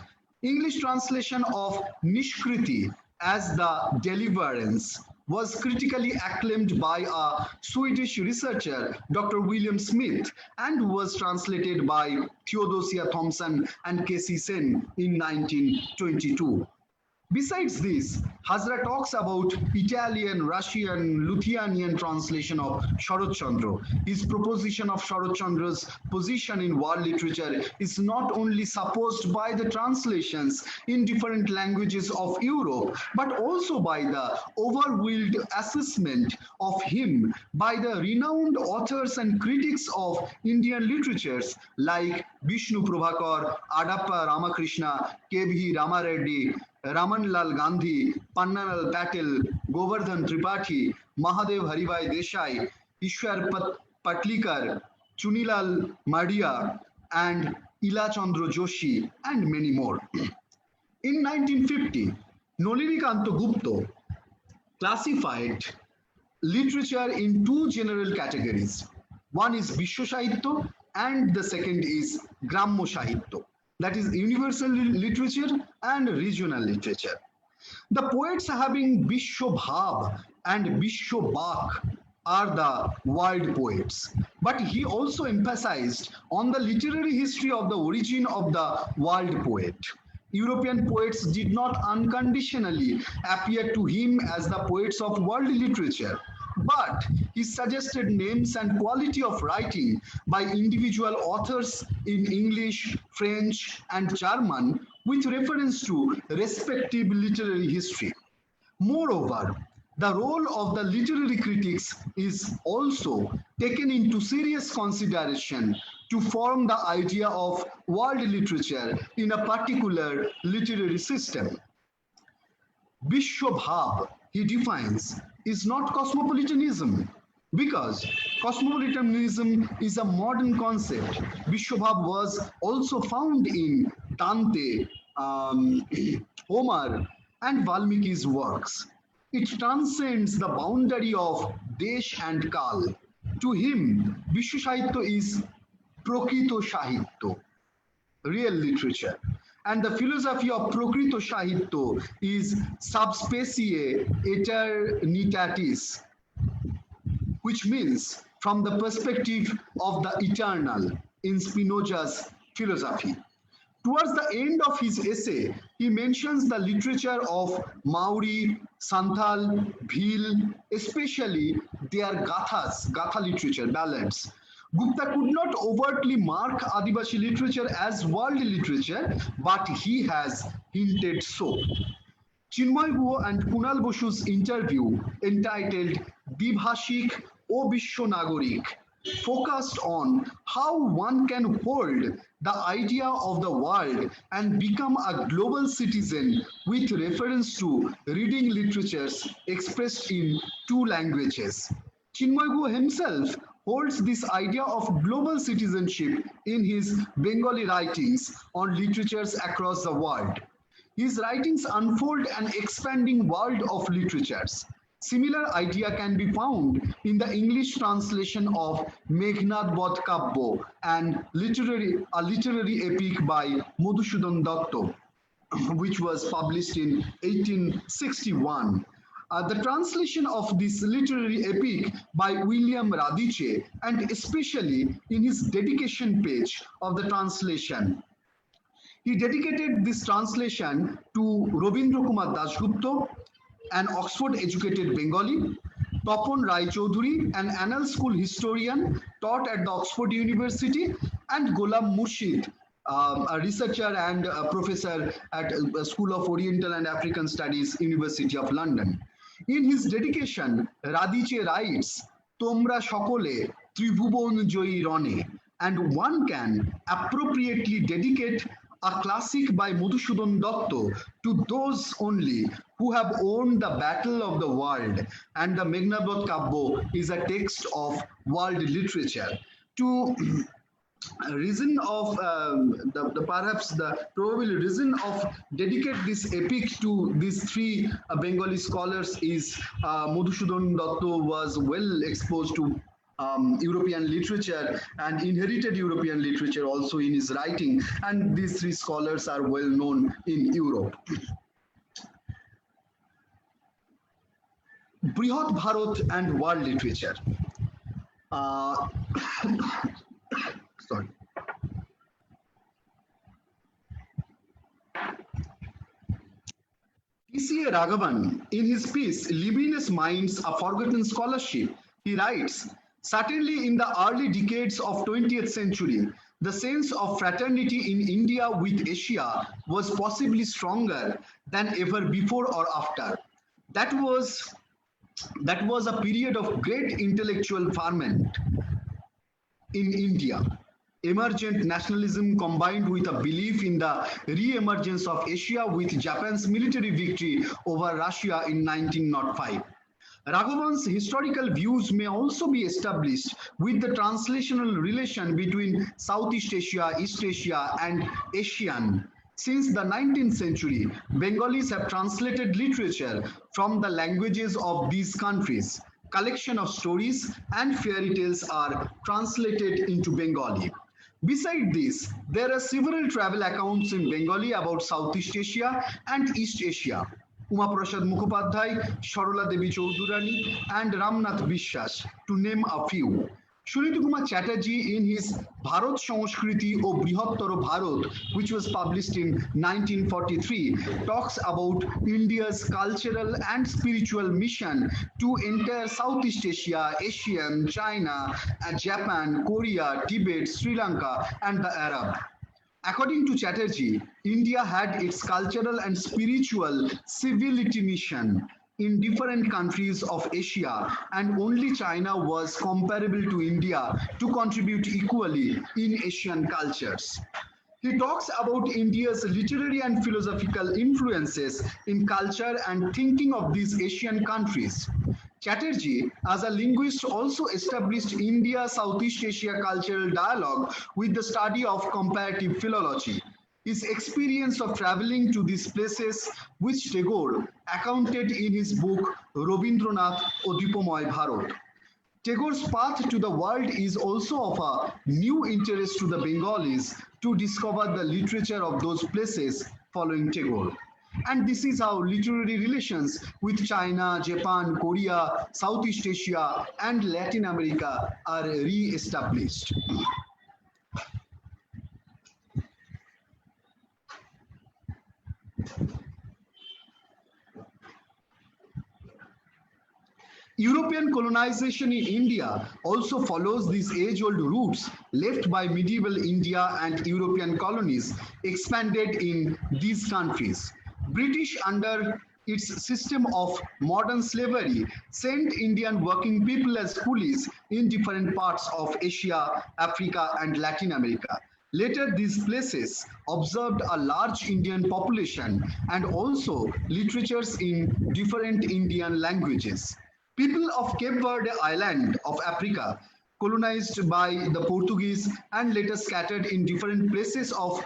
English translation of Nishkriti as the Deliverance was critically acclaimed by a Swedish researcher, Dr. William Smith, and was translated by Theodosia Thompson and Casey Sen in 1922. Besides this, Hajra talks about Italian, Russian, Lithuanian translation of Sharat Chandra. His proposition of Sharat Chandra's position in world literature is not only supposed by the translations in different languages of Europe, but also by the overwhelmed assessment of him by the renowned authors and critics of Indian literatures like Vishnu Prabhakar, Adappa Ramakrishna, K.V. Ramareddy, Ramanlal Gandhi, Pannalal Patel, Govardhan Tripathi, Mahadev Haribhai Desai, Ishwar Patlikar, Chunilal Madia, and Ila Chandra Joshi, and many more. In 1950, Nalinikanto Gupta classified literature in two general categories. One is Vishwa Sahitya and the second is Gramya Sahitya. That is universal literature and regional literature. The poets having Vishwa Bhav and Vishwa Bak are the world poets. But he also emphasized on the literary history of the origin of the world poet. European poets did not unconditionally appear to him as the poets of world literature. but he suggested names and quality of writing by individual authors in English, French, and German with reference to respective literary history. Moreover, the role of the literary critics is also taken into serious consideration to form the idea of world literature in a particular literary system. Vishwabhav, he defines, is not cosmopolitanism because cosmopolitanism is a modern concept. Vishwabhav was also found in Dante, Homer, and Valmiki's works. It transcends the boundary of Desh and Kal. To him, Vishwa Sahitya is Prokrito Sahitya, real literature. And the philosophy of Prokrito Sahitya is subspecie eternitatis, which means from the perspective of the eternal in Spinoza's philosophy. Towards the end of his essay, he mentions the literature of Maori, Santhal, Bhil, especially their gathas, gatha literature, ballads. Gupta could not overtly mark Adivasi literature as world literature, but he has hinted so. Chinmoy Guha and Kunal Bosu's interview entitled Dibhashik O Bishwa Nagorik focused on how one can hold the idea of the world and become a global citizen with reference to reading literatures expressed in two languages. Chinmoy Guha himself holds this idea of global citizenship in his Bengali writings on literatures across the world. His writings unfold an expanding world of literatures. Similar idea can be found in the English translation of Meghnad Bodh Kabbo and a literary epic by Madhusudan Datta, which was published in 1861. The translation of this literary epic by William Radice, and especially in his dedication page of the translation. He dedicated this translation to Robindra Kumar Dasgupta, an Oxford-educated Bengali, Topon Rai Choudhury, an annal school historian taught at the Oxford University, and Ghulam Murshid, a researcher and a professor at School of Oriental and African Studies, University of London. In his dedication, Radice writes, Tomra Shokole Tribhubon Joi Rone, and one can appropriately dedicate a classic by Madhusudan Datta to those only who have won the battle of the world, and the Meghnad Bodh Kabbo is a text of world literature. To reason of perhaps the probable reason of dedicate this epic to these three Bengali scholars is Madhusudan Datta was well exposed to European literature and inherited European literature also in his writing, and these three scholars are well known in Europe. Brihat Bharat and world literature. Sorry. T.C.A. Raghavan, in his piece Libidinous Minds, A Forgotten Scholarship, he writes, certainly in the early decades of 20th century, the sense of fraternity in India with Asia was possibly stronger than ever before or after. That was a period of great intellectual ferment in India. Emergent nationalism combined with a belief in the re-emergence of Asia with Japan's military victory over Russia in 1905. Raghavan's historical views may also be established with the translational relation between Southeast Asia, East Asia, and Asian. Since the 19th century, Bengalis have translated literature from the languages of these countries. Collection of stories and fairy tales are translated into Bengali. Besides this, there are several travel accounts in Bengali about Southeast Asia and East Asia. Uma Prasad Mukhopadhyay, Sarola Devi Choudhurani, and Ramnath Bishwas, to name a few. Sunita Kumar Chatterjee in his Bharat Sanskriti o Brihattara Bharat, which was published in 1943, talks about India's cultural and spiritual mission to enter Southeast Asia, Asian, China, Japan, Korea, Tibet, Sri Lanka, and the Arab. According to Chatterjee, India had its cultural and spiritual civility mission in different countries of Asia, and only China was comparable to India to contribute equally in Asian cultures. He talks about India's literary and philosophical influences in culture and thinking of these Asian countries. Chatterjee, as a linguist, also established India-Southeast Asia cultural dialogue with the study of comparative philology. His experience of traveling to these places, which Tagore accounted in his book Robindranath o Dipomoy Bharat. Tagore's path to the world is also of a new interest to the Bengalis to discover the literature of those places following Tagore. And this is how literary relations with China, Japan, Korea, Southeast Asia, and Latin America are re-established. European colonization in India also follows these age-old roots left by medieval India, and European colonies expanded in these countries. British, under its system of modern slavery, sent Indian working people as coolies in different parts of Asia, Africa, and Latin America. Later, these places observed a large Indian population and also literatures in different Indian languages. People of Cape Verde Island of Africa, colonized by the Portuguese and later scattered in different places of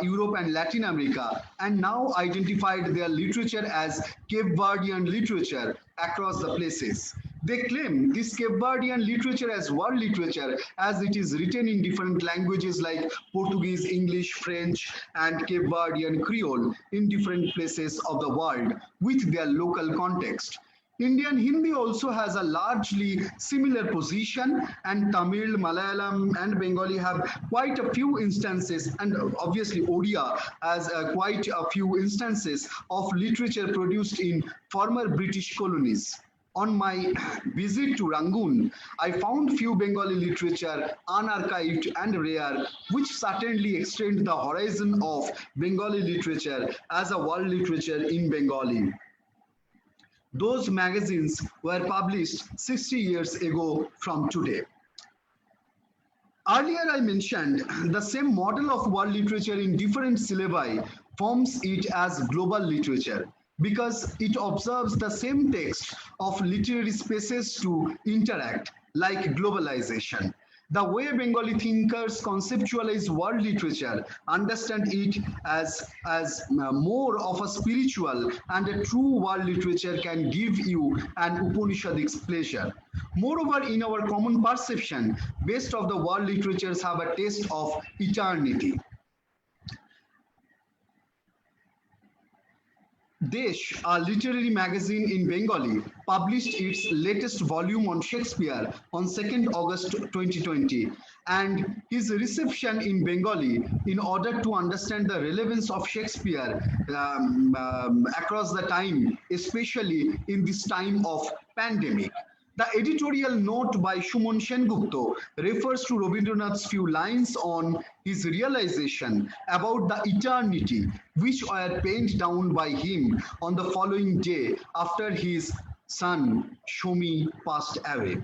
Europe and Latin America, and now identified their literature as Cape Verdean literature across the places. They claim this Cape Verdean literature as world literature, as it is written in different languages like Portuguese, English, French, and Cape Verdean Creole in different places of the world with their local context. Indian Hindi also has a largely similar position, and Tamil, Malayalam, and Bengali have quite a few instances, and obviously Odia has quite a few instances of literature produced in former British colonies. On my visit to Rangoon, I found few Bengali literature unarchived and rare, which certainly extend the horizon of Bengali literature as a world literature in Bengali. Those magazines were published 60 years ago from today. Earlier I mentioned the same model of world literature in different syllabi forms it as global literature, because it observes the same text of literary spaces to interact, like globalization. The way Bengali thinkers conceptualize world literature, understand it as more of a spiritual, and a true world literature can give you an Upanishadic pleasure. Moreover, in our common perception, best of the world literatures have a taste of eternity. Desh, a literary magazine in Bengali, published its latest volume on Shakespeare on 2nd August 2020, and his reception in Bengali in order to understand the relevance of Shakespeare across the time, especially in this time of pandemic. The editorial note by Suman Sengupta refers to Rabindranath's few lines on his realization about the eternity, which were penned down by him on the following day after his son Shomi passed away.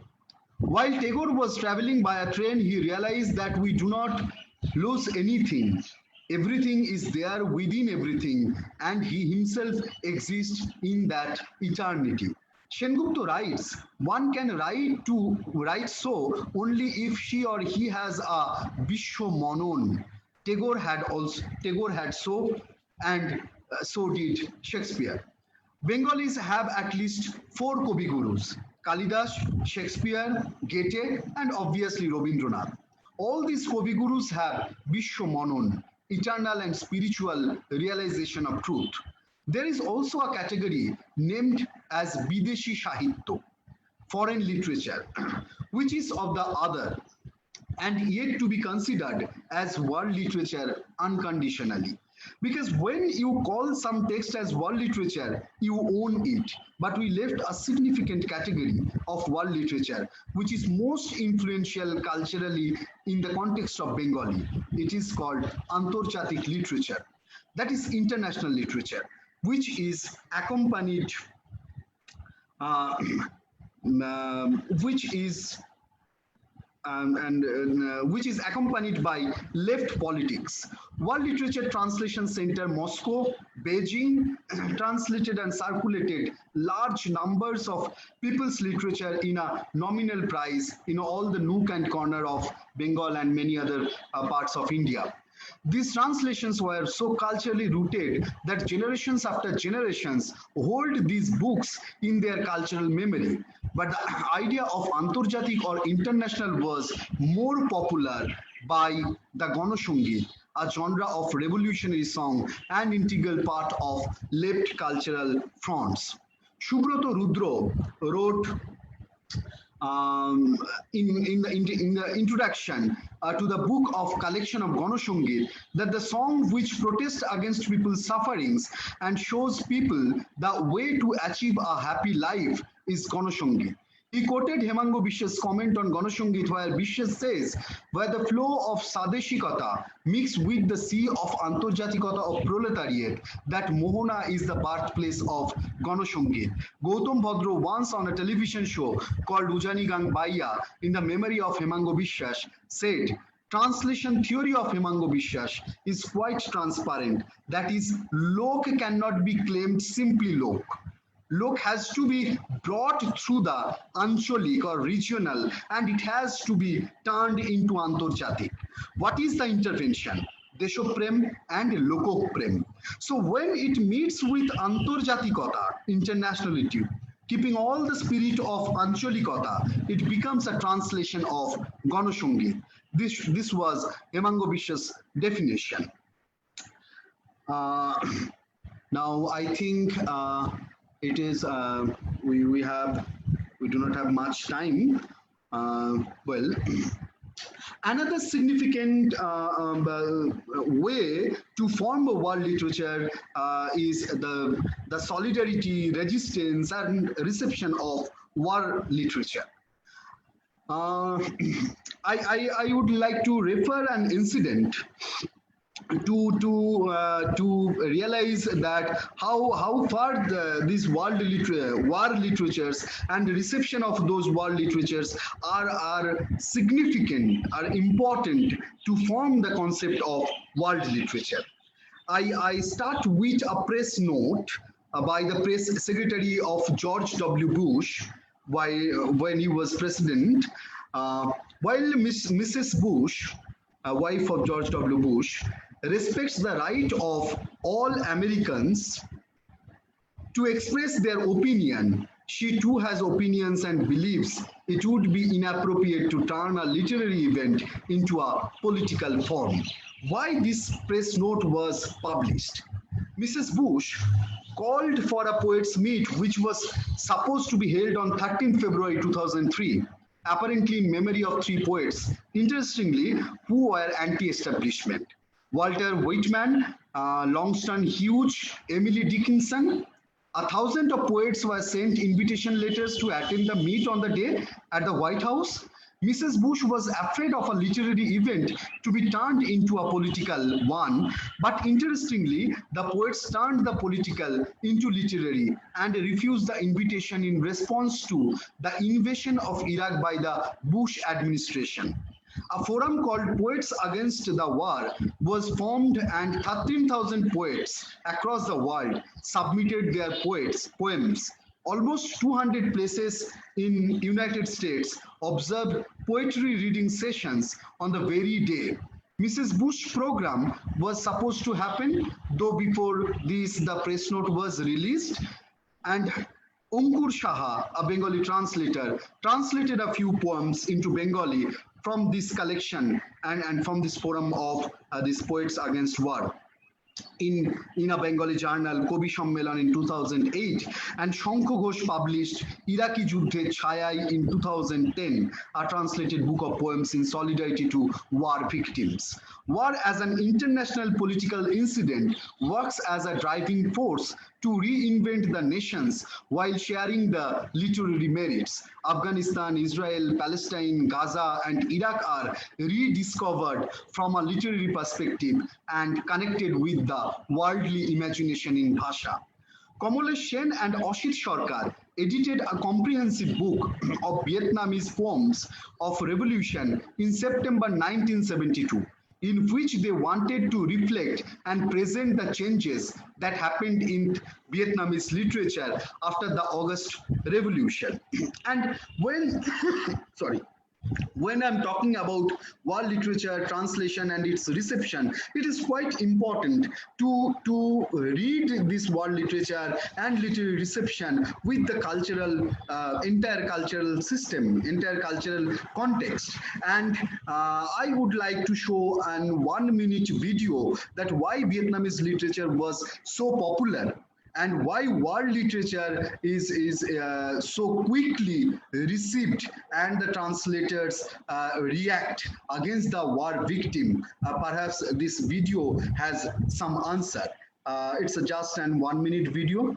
While Tagore was traveling by a train, he realized that we do not lose anything. Everything is there within everything, and he himself exists in that eternity. Sengupta writes, one can write so only if she or he has a Vishwa Manon. Tagore had so, and so did Shakespeare. Bengalis have at least 4 Kavi Gurus: Kalidas, Shakespeare, Goethe, and obviously Rabindranath. All these Kavi Gurus have Vishwa Manon, eternal and spiritual realization of truth. There is also a category named as Bideshi Sahitya, foreign literature, which is of the other and yet to be considered as world literature unconditionally. Because when you call some text as world literature, you own it. But we left a significant category of world literature, which is most influential culturally in the context of Bengali. It is called Antarjatik literature, that is international literature, which is accompanied, uh, which is which is accompanied by left politics. World Literature Translation Center, Moscow, Beijing, translated and circulated large numbers of people's literature in a nominal price in all the nook and corner of Bengal and many other parts of India. These translations were so culturally rooted that generations after generations hold these books in their cultural memory. But the idea of Antarjatik or international was more popular by the Ganasangit, a genre of revolutionary song and integral part of left cultural fronts. Subroto Rudro wrote in the introduction to the book of collection of Ganasangit that the song which protests against people's sufferings and shows people the way to achieve a happy life is Ganasangit. He quoted Hemango Bishwa's comment on Ganasangit where Bishwa says, where the flow of Sadeshikata mixed with the sea of Antarjatikata of proletariat, that Mohana is the birthplace of Ganasangit. Gautam Bhadro once on a television show called Ujani Gang Baiya in the memory of Hemango Bishwas said, translation theory of Hemango Bishwas is quite transparent. That is, lok cannot be claimed simply lok. Lok has to be brought through the Ancholik or regional and it has to be turned into Antarjatik. What is the intervention? Deshoprem and Lokoprem. So when it meets with Antarjatikata, internationality, keeping all the spirit of Ancholikata, it becomes a translation of Ganasangit. This was Hemango Bishwa's definition. Now I think it is we do not have much time. Well, another significant way to form a world literature is the solidarity, resistance, and reception of war literature. I would like to refer an incident to realize that how far these war literatures and the reception of those world literatures are significant, are important to form the concept of world literature. I start with a press note by the press secretary of George W. Bush when he was president. While Mrs. Bush, wife of George W. Bush, respects the right of all Americans to express their opinion, she too has opinions and believes it would be inappropriate to turn a literary event into a political form. Why this press note was published? Mrs. Bush called for a poets' meet which was supposed to be held on 13 February 2003, apparently in memory of three poets, interestingly, who were anti-establishment. Walter Whitman, Langston Hughes, Emily Dickinson. 1,000 of poets were sent invitation letters to attend the meet on the day at the White House. Mrs. Bush was afraid of a literary event to be turned into a political one, but interestingly, the poets turned the political into literary and refused the invitation in response to the invasion of Iraq by the Bush administration. A forum called Poets Against the War was formed and 13,000 poets across the world submitted their poems. Almost 200 places in United States observed poetry reading sessions on the very day. Mrs. Bush's program was supposed to happen, though before this the press note was released, and Ankur Saha, a Bengali translator, translated a few poems into Bengali from this collection and from this forum of these Poets Against War. in a Bengali journal, Kobi Sammelan in 2008, and Shankho Ghosh published Iraqi Juddhe Chhayai in 2010, a translated book of poems in solidarity to war victims. War as an international political incident works as a driving force to reinvent the nations while sharing the literary merits. Afghanistan, Israel, Palestine, Gaza, and Iraq are rediscovered from a literary perspective and connected with the worldly imagination in Bhasha. Kamlesh Sen and Ashit Sarkar edited a comprehensive book of Vietnamese poems of revolution in September 1972, in which they wanted to reflect and present the changes that happened in Vietnamese literature after the August Revolution. And when, sorry, when I'm talking about world literature translation and its reception, it is quite important to read this world literature and literary reception with the cultural entire cultural system, entire cultural context. And I would like to show an 1-minute video that why Vietnamese literature was so popular and why world literature is so quickly received and the translators react against the war victim. Perhaps this video has some answer. It's just an 1-minute video.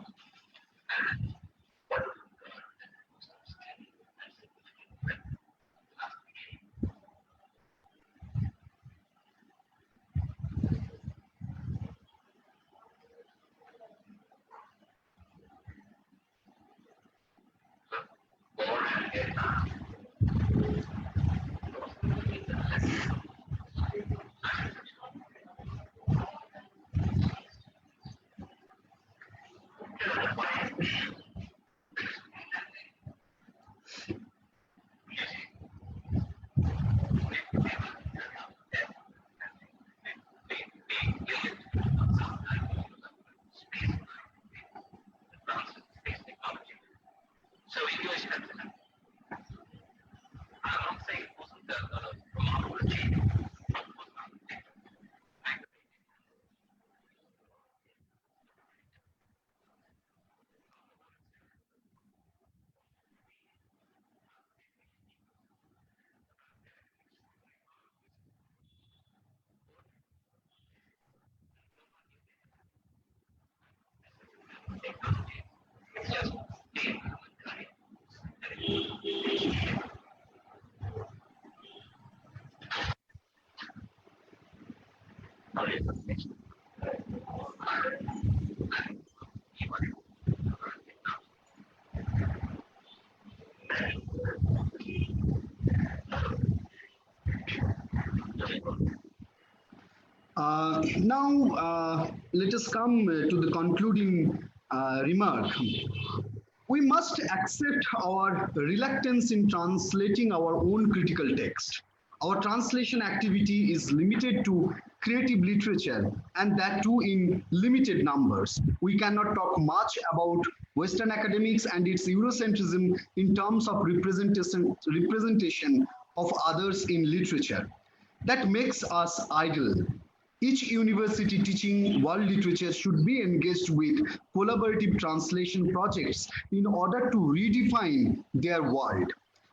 Now, let us come to the concluding remark. We must accept our reluctance in translating our own critical text. Our translation activity is limited to creative literature, and that too in limited numbers. We cannot talk much about Western academics and its Eurocentrism in terms of representation of others in literature. That makes us idle. Each university teaching world literature should be engaged with collaborative translation projects in order to redefine their world.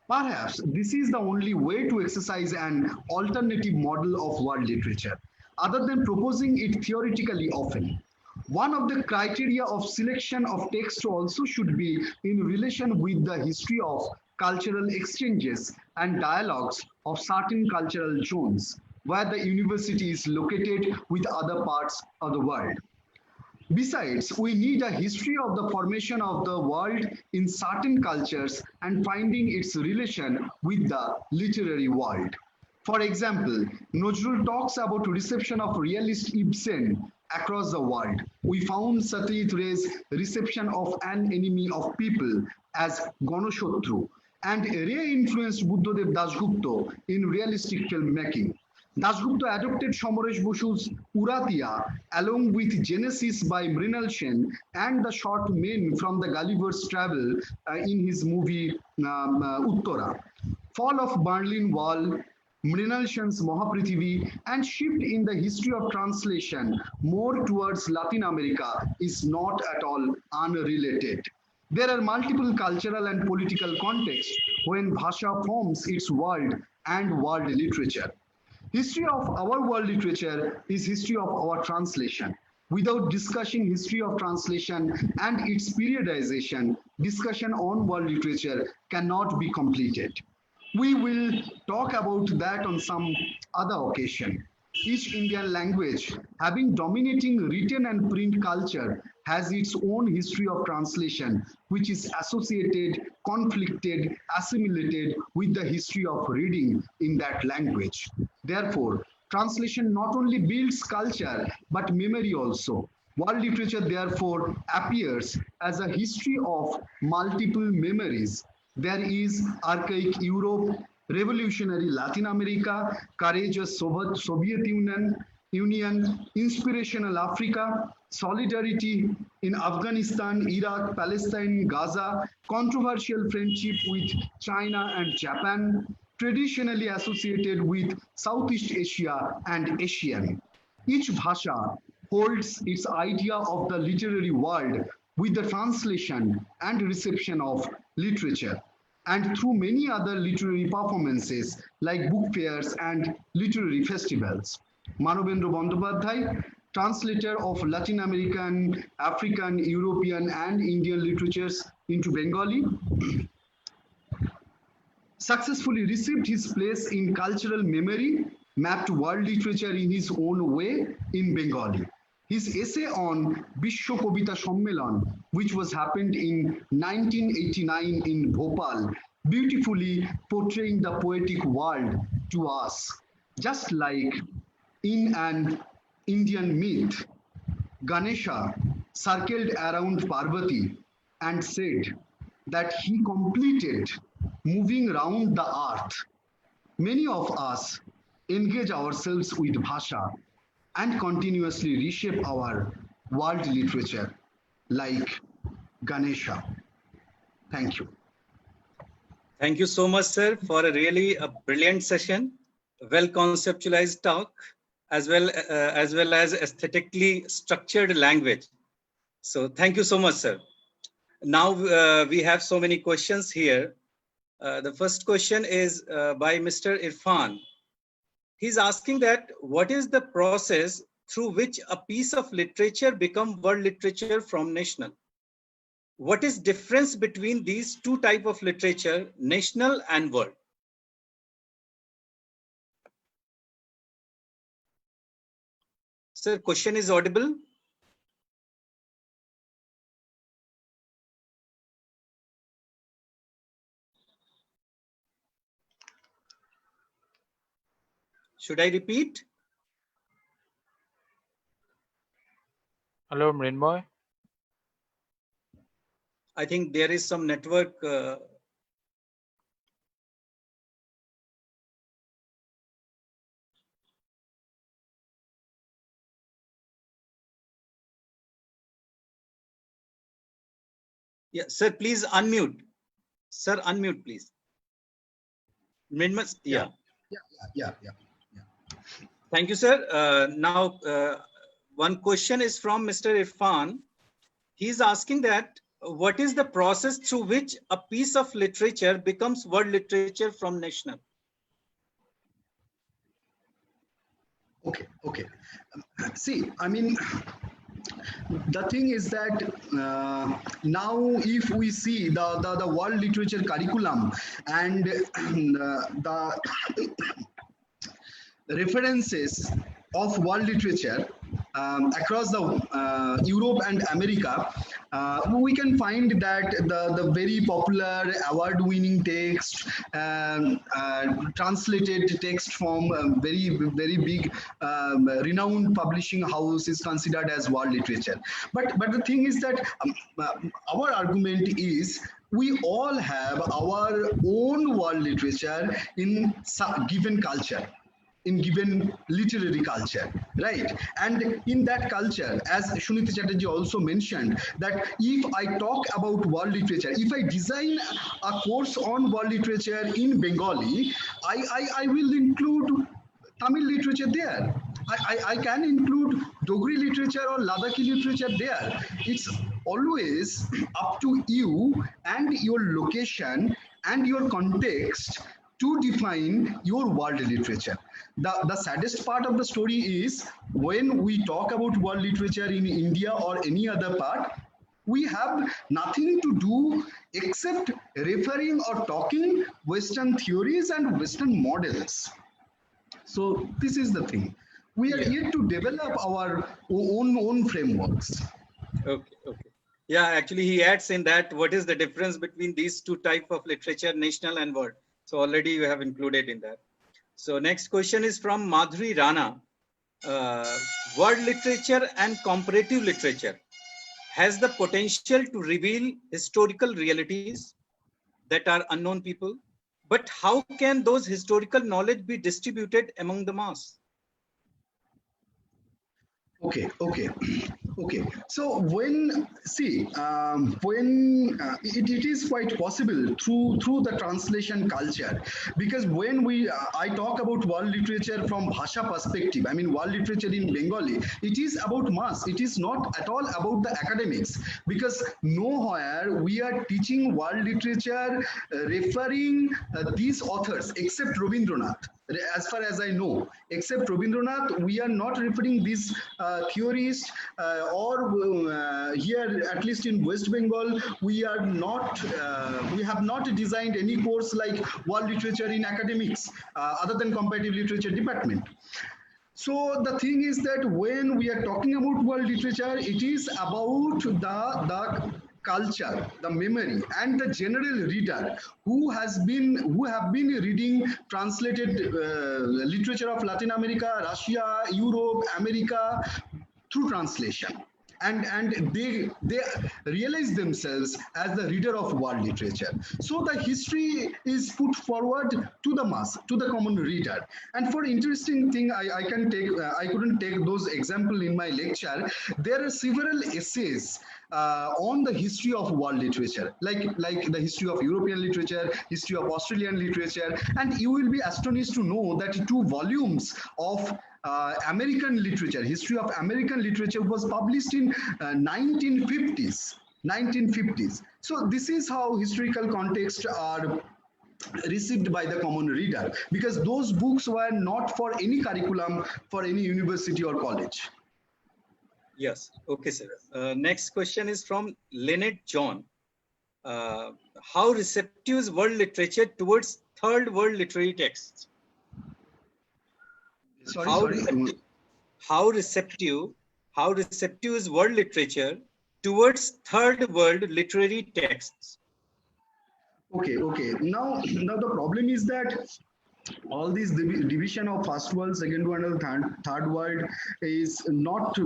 Perhaps this is the only way to exercise an alternative model of world literature, other than proposing it theoretically often. One of the criteria of selection of text also should be in relation with the history of cultural exchanges and dialogues of certain cultural zones, where the university is located with other parts of the world. Besides, we need a history of the formation of the world in certain cultures and finding its relation with the literary world. For example, Nazrul talks about reception of realist Ibsen across the world. We found Satyajit Ray's reception of An Enemy of People as Ganashotru, and Ray influenced Buddhadev Dasgupta in realistic filmmaking. Dasgupta adopted Somoresh Bosu's Uratia along with Genesis by Mrinal Sen and the short men from the Gulliver's Travel in his movie Uttara. Fall of Berlin Wall, Mrinal Sen's Mahaprithvi, and shift in the history of translation more towards Latin America is not at all unrelated. There are multiple cultural and political contexts when Bhasha forms its world and world literature. History of our world literature is history of our translation. Without discussing history of translation and its periodization, discussion on world literature cannot be completed. We will talk about that on some other occasion. Each Indian language, having dominating written and print culture, has its own history of translation, which is associated, conflicted, assimilated with the history of reading in that language. Therefore, translation not only builds culture, but memory also. World literature, therefore, appears as a history of multiple memories. There is archaic Europe, revolutionary Latin America, courageous Soviet Union, inspirational Africa, solidarity in Afghanistan, Iraq, Palestine, Gaza, controversial friendship with China and Japan, traditionally associated with Southeast Asia and Asian. Each bhasha holds its idea of the literary world with the translation and reception of literature, and through many other literary performances like book fairs and literary festivals. Manobendra Bandyopadhyay, translator of Latin American, African, European, and Indian literatures into Bengali, successfully received his place in cultural memory, mapped world literature in his own way in Bengali. His essay on Bishwa Kobita Sammelan, which was happened in 1989 in Bhopal, beautifully portraying the poetic world to us. Just like in an Indian myth, Ganesha circled around Parvati and said that he completed moving round the earth. Many of us engage ourselves with bhasha and continuously reshape our world literature like Ganesha. Thank you. Thank you so much, sir, for a brilliant session, well conceptualized talk, as well as aesthetically structured language. So thank you so much, sir. Now we have so many questions here. The first question is by Mr. Irfan. He's asking that what is the process through which a piece of literature becomes world literature from national? What is difference between these two types of literature, national and world? Sir, question is audible? Should I repeat? Hello, Mrinmoy. I think there is some network. Yeah, sir, please unmute. Sir, unmute, please. Yeah. Yeah. Thank you, sir. Now, one question is from Mr. Irfan. He's asking that what is the process through which a piece of literature becomes world literature from national? Okay. See, I mean, the thing is that now if we see the world literature curriculum and the references of world literature across the Europe and America, we can find that the very popular award-winning text, translated text from very big renowned publishing house is considered as world literature. But the thing is that our argument is we all have our own world literature in some given culture. in given literary culture, right? And in that culture, as Suniti Chatterjee also mentioned, that if I talk about world literature, if I design a course on world literature in Bengali, I will include Tamil literature there. I can include Dogri literature or Ladakhi literature there. It's always up to you and your location and your context to define your world literature. The saddest part of the story is when we talk about world literature in India or any other part, we have nothing to do except referring or talking Western theories and Western models. So this is the thing. We are Yeah. yet to develop our own frameworks. Okay. Okay. Yeah. Actually, he adds in that what is the difference between these two type of literature, national and world. So already you have included in that. So next question is from Madhuri Rana. World literature and comparative literature has the potential to reveal historical realities that are unknown people. But how can those historical knowledge be distributed among the mass? Okay. So when it is quite possible through the translation culture, because when I talk about world literature from Bhasha perspective, I mean world literature in Bengali, it is about mass. It is not at all about the academics, because nowhere we are teaching world literature referring these authors except Rabindranath. As far as I know, except Rabindranath, we are not referring these theorists, or here, at least in West Bengal, we have not designed any course like world literature in academics, other than comparative literature department. So the thing is that when we are talking about world literature, it is about the culture, the memory, and the general reader who have been reading translated literature of Latin America, Russia, Europe, America through translation. And they realize themselves as the reader of world literature. So the history is put forward to the mass, to the common reader. And for interesting thing, I couldn't take those example in my lecture. There are several essays on the history of world literature, like the history of European literature, history of Australian literature, and you will be astonished to know that 2 volumes of American literature, history of American literature, was published in 1950s. 1950s. So this is how historical contexts are received by the common reader, because those books were not for any curriculum for any university or college. Yes. Okay, sir. Next question is from Lynette John. How receptive is world literature towards third world literary texts? Sorry. How receptive is world literature towards third world literary texts? Okay. Now the problem is that all these division of first world, second world, and third world is not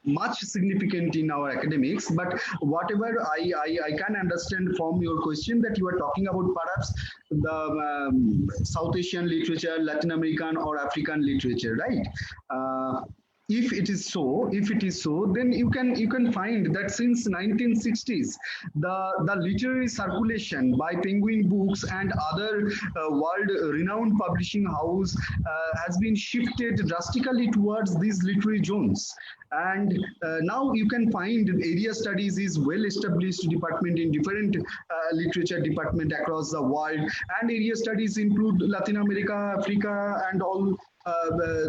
much significant in our academics, but whatever I can understand from your question, that you are talking about perhaps the South Asian literature, Latin American or African literature, right? If it is so, then you can find that since 1960s, the literary circulation by Penguin Books and other world renowned publishing house has been shifted drastically towards these literary zones. And now you can find area studies is well established department in different literature department across the world, and area studies include Latin America, Africa, and all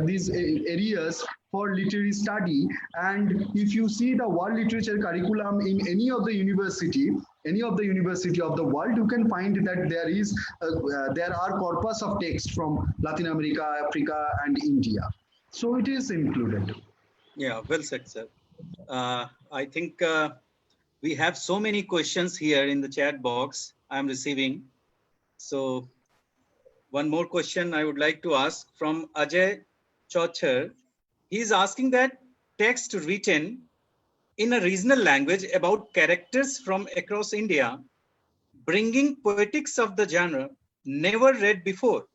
these areas for literary study. And if you see the world literature curriculum in any of the university of the world, you can find that there are corpus of text from Latin America, Africa, and India. So it is included. Yeah, well said, sir. I think we have so many questions here in the chat box I'm receiving. So one more question I would like to ask from Ajay Chochar. He's asking that text written in a regional language about characters from across India, bringing poetics of the genre never read before.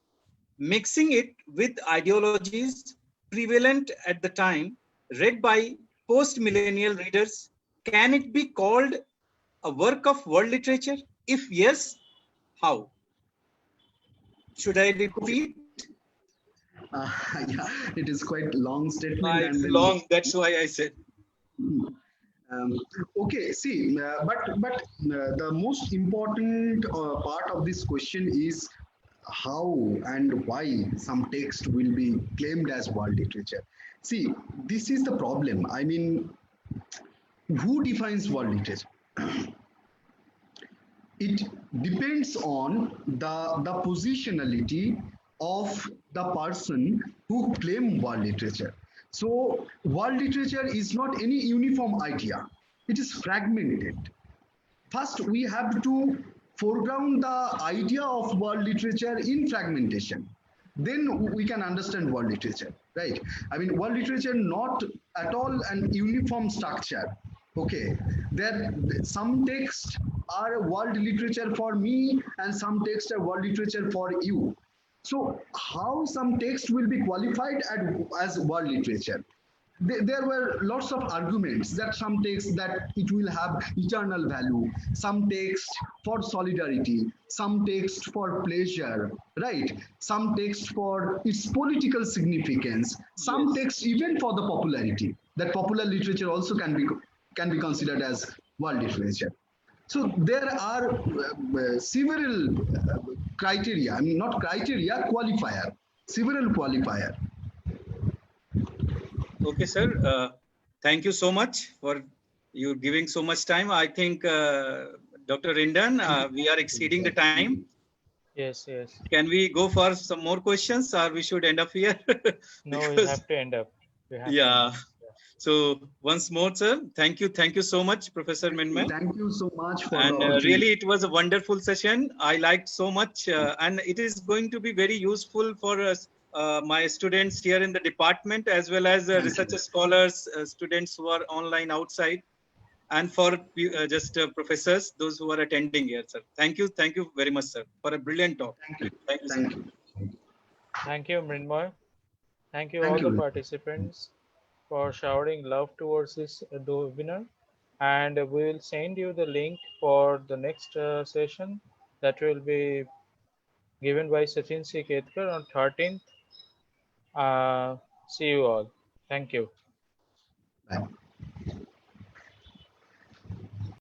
mixing it with ideologies prevalent at the time, read by post-millennial readers, can it be called a work of world literature? If yes, how? Should I repeat? Yeah, it is quite long statement, It's and then long, that's why I said. um, okay. See, the most important part of this question is how and why some text will be claimed as world literature. See, this is the problem. I mean, who defines world literature? It depends on the positionality of the person who claim world literature. So world literature is not any uniform idea. It is fragmented. First, we have to foreground the idea of world literature in fragmentation. Then we can understand world literature, right? I mean, world literature not at all an uniform structure. Okay, there some texts are world literature for me, and some texts are world literature for you. So, how some text will be qualified as world literature? There were lots of arguments that some text that it will have eternal value, some text for solidarity, some text for pleasure, right? Some text for its political significance, some Yes. text even for the popularity. That popular literature also can be considered as world literature. So there are several criteria. I mean, not criteria, qualifier. Several qualifier. Okay, sir. Thank you so much for you giving so much time. I think, Dr. Rindan, we are exceeding the time. Yes, yes. Can we go for some more questions, or we should end up here? No, we Because, have to end up. We have to yeah. end up. So once more, sir, thank you so much, Professor Minman. Thank you so much for And the opportunity. really, it was a wonderful session. I liked so much, and it is going to be very useful for us, my students here in the department, as well as Thank research you. scholars, students who are online outside, and for just professors, those who are attending here, sir. Thank you very much, sir, for a brilliant talk. Thank you. Thank you, sir. Thank you. Thank you, Mrinmoy. Thank you Thank all you. the participants for showering love towards this webinar. And we will send you the link for the next session that will be given by Sachin C. Ketkar on 13th. See you all. Thank you. Bye.